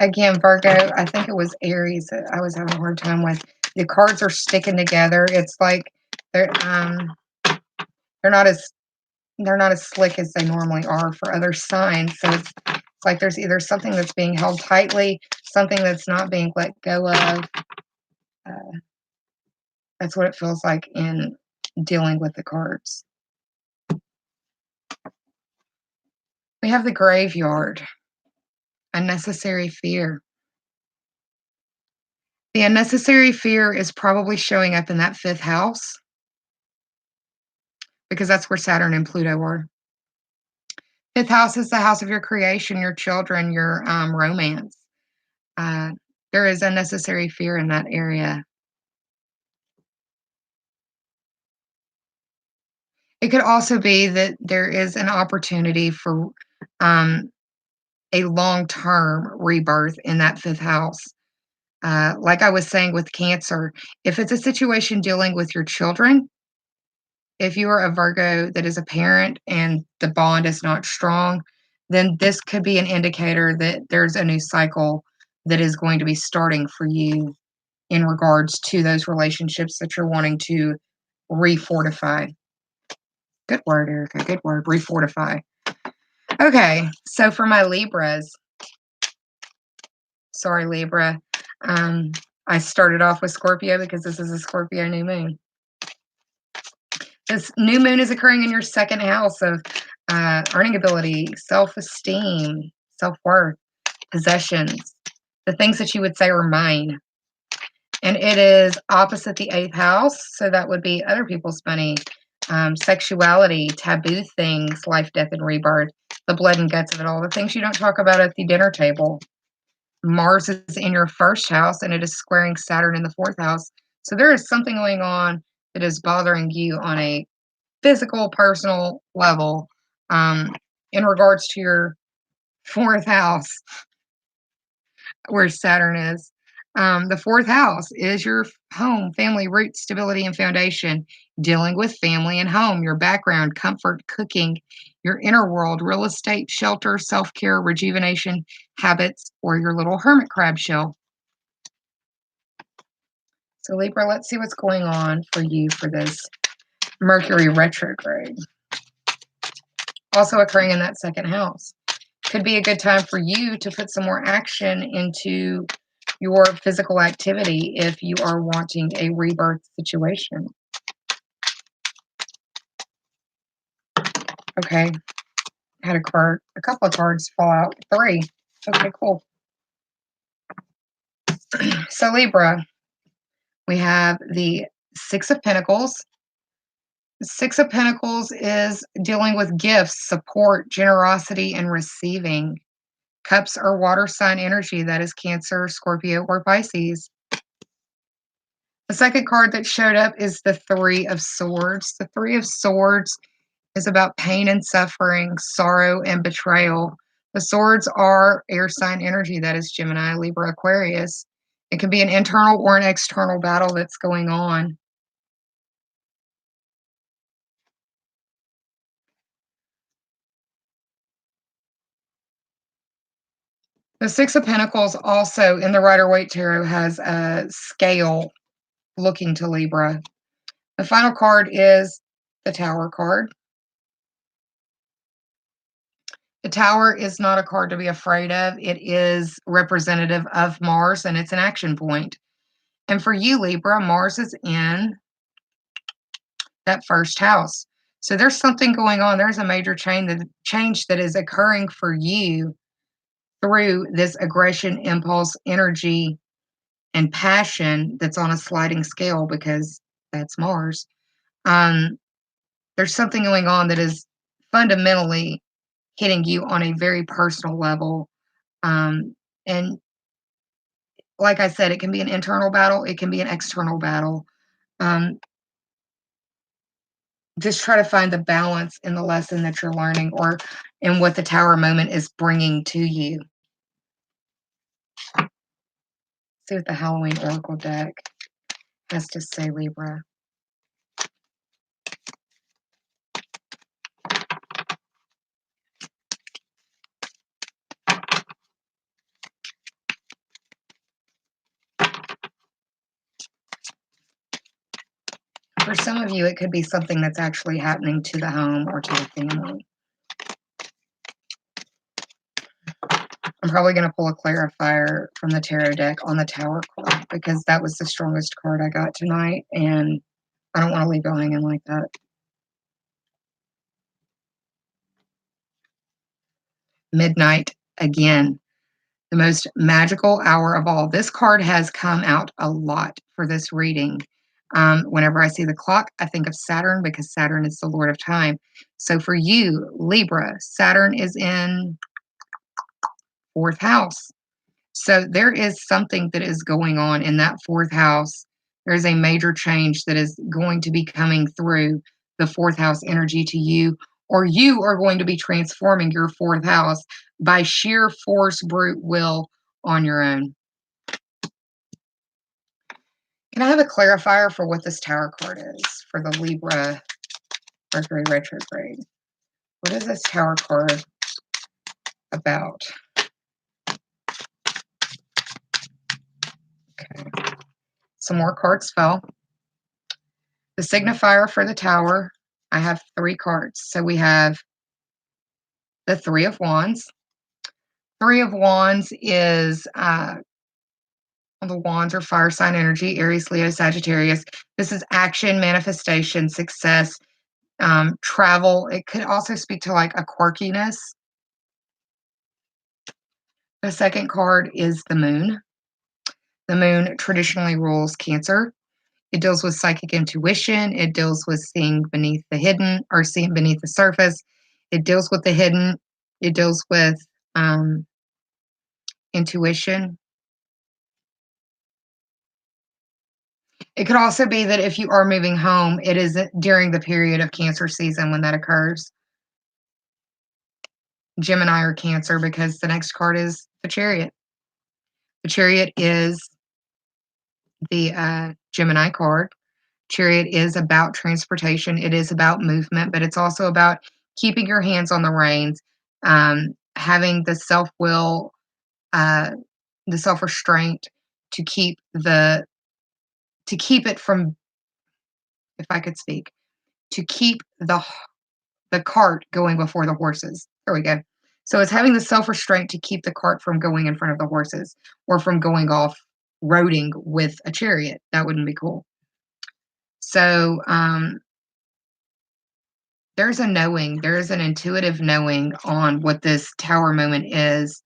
Again, Virgo, I think it was Aries that I was having a hard time with. The cards are sticking together. It's like they're not as slick as they normally are for other signs. So it's like there's either something that's being held tightly, something that's not being let go of. That's what it feels like in dealing with the cards. We have the Graveyard. Unnecessary fear. The unnecessary fear is probably showing up in that 5th house, because that's where Saturn and Pluto are. 5th house is the house of your creation, your children, your romance. There is unnecessary fear in that area. It could also be that there is an opportunity for a long-term rebirth in that 5th house. Like I was saying with Cancer, if it's a situation dealing with your children, if you are a Virgo that is a parent and the bond is not strong, then this could be an indicator that there's a new cycle that is going to be starting for you in regards to those relationships that you're wanting to refortify. Good word, Erica. Good word. Refortify. Okay, so for my Libras, sorry, Libra. I started off with Scorpio because this is a Scorpio new moon. This new moon is occurring in your 2nd house of earning ability, self-esteem, self-worth, possessions, the things that you would say are mine. And it is opposite the 8th house, so that would be other people's money, sexuality, taboo things, life, death, and rebirth, the blood and guts of it all, the things you don't talk about at the dinner table. Mars is in your 1st house, and it is squaring Saturn in the 4th house. So there is something going on that is bothering you on a physical, personal level in regards to your 4th house, where Saturn is. The 4th house is your home, family, roots, stability, and foundation, dealing with family and home, your background, comfort, cooking, your inner world, real estate, shelter, self-care, rejuvenation, habits, or your little hermit crab shell. So Libra, let's see what's going on for you for this Mercury retrograde. Also occurring in that 2nd house. Could be a good time for you to put some more action into your physical activity if you are wanting a rebirth situation. Okay. Had a couple of cards fall out. 3. Okay, cool. So Libra, we have the 6 of Pentacles. 6 of Pentacles is dealing with gifts, support, generosity, and receiving. Cups are water sign energy. That is Cancer, Scorpio, or Pisces. The second card that showed up is the 3 of Swords. The 3 of Swords is about pain and suffering, sorrow and betrayal. The swords are air sign energy. That is Gemini, Libra, Aquarius. It can be an internal or an external battle that's going on. The Six of Pentacles also in the Rider-Waite Tarot has a scale looking to Libra. The final card is the Tower card. The Tower is not a card to be afraid of. It is representative of Mars, and it's an action point. And for you, Libra, Mars is in that first house. So there's something going on. There's a major change that is occurring for you through this aggression, impulse, energy, and passion that's on a sliding scale because that's Mars. There's something going on that is fundamentally hitting you on a very personal level. And like I said, it can be an internal battle, it can be an external battle. Just try to find the balance in the lesson that you're learning or in what the Tower moment is bringing to you. See what the Halloween Oracle deck has to say, Libra. For some of you, it could be something that's actually happening to the home or to the family. I'm probably going to pull a clarifier from the tarot deck on the Tower card because that was the strongest card I got tonight, and I don't want to leave it hanging like that. Midnight again. The most magical hour of all. This card has come out a lot for this reading. Whenever I see the clock, I think of Saturn because Saturn is the Lord of Time. So for you, Libra, Saturn is in 4th house. So there is something that is going on in that 4th house. There's a major change that is going to be coming through the 4th house energy to you, or you are going to be transforming your 4th house by sheer force, brute will on your own. Can I have a clarifier for what this Tower card is for the Libra Mercury retrograde? What is this Tower card about? Okay. Some more cards fell. The signifier for the Tower, I have 3 cards. So we have the Three of Wands. Three of Wands is the wands are fire sign energy, Aries, Leo, Sagittarius. This is action, manifestation, success, travel. It could also speak to like a quirkiness. The second card is the Moon. The Moon traditionally rules Cancer. It deals with psychic intuition. It deals with seeing beneath the hidden or seeing beneath the surface. It deals with the hidden. It deals with intuition. It could also be that if you are moving home, it is during the period of Cancer season when that occurs. Gemini or Cancer, because the next card is the Chariot. The Chariot is the Gemini card. Chariot is about transportation. It is about movement, but it's also about keeping your hands on the reins, having the self-will, the self-restraint to keep it from, if I could speak, to keep the cart going before the horses. There we go. So it's having the self-restraint to keep the cart from going in front of the horses or from going off roading with a chariot. That wouldn't be cool. So there's a knowing, there's an intuitive knowing on what this Tower moment is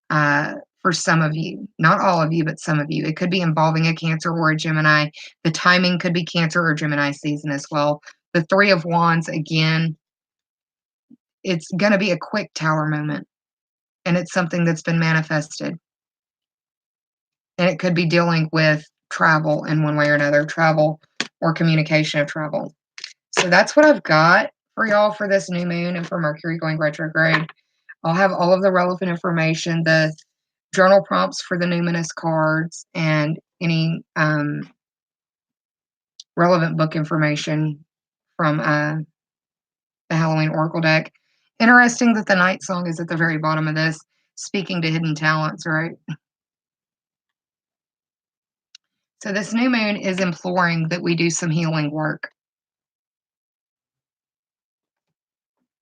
for some of you. Not all of you, but some of you. It could be involving a Cancer or a Gemini. The timing could be Cancer or Gemini season as well. The Three of Wands, again, it's going to be a quick Tower moment. And it's something that's been manifested. And it could be dealing with travel in one way or another, travel or communication of travel. So that's what I've got for y'all for this new moon and for Mercury going retrograde. I'll have all of the relevant information, the journal prompts for the Numinous cards, and any relevant book information from the Halloween Oracle deck. Interesting that the night song is at the very bottom of this. speaking to hidden talents, right? So this new moon is imploring that we do some healing work,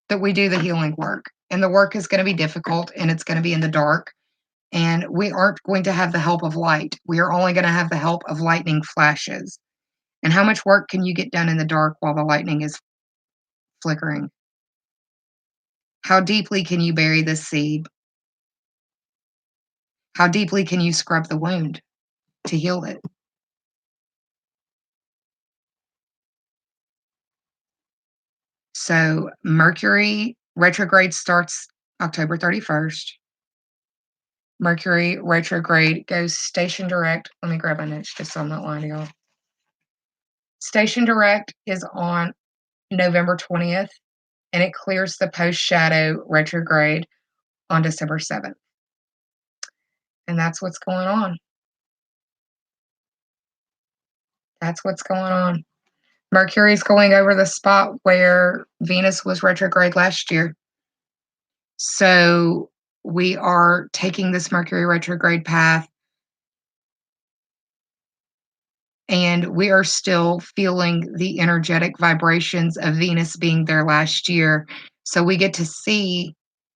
that we do the healing work. And the work is going to be difficult and it's going to be in the dark. And we aren't going to have the help of light. We are only going to have the help of lightning flashes. And how much work can you get done in the dark while the lightning is flickering? How deeply can you bury the seed? How deeply can you scrub the wound to heal it? So Mercury retrograde starts October 31st. Mercury retrograde goes station direct. Let me grab my notes just so I'm not lying to y'all. Station direct is on November 20th, and it clears the post shadow retrograde on December 7th. And that's what's going on. That's what's going on. Mercury's going over the spot where Venus was retrograde last year. So we are taking this Mercury retrograde path, and we are still feeling the energetic vibrations of Venus being there last year. So we get to see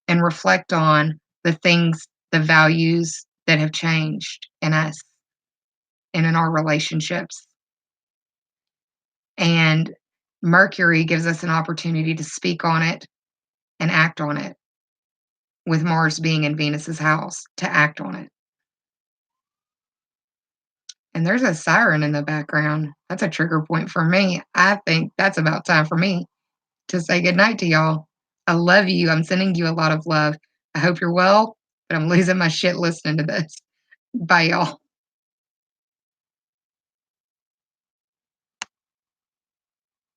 and reflect on the things, the values that have changed in us and in our relationships. And Mercury gives us an opportunity to speak on it and act on it, with Mars being in Venus's house, to act on it. And there's a siren in the background. That's a trigger point for me. I think that's about time for me to say goodnight to y'all. I love you. I'm sending you a lot of love. I hope you're well, but I'm losing my shit listening to this. Bye, y'all.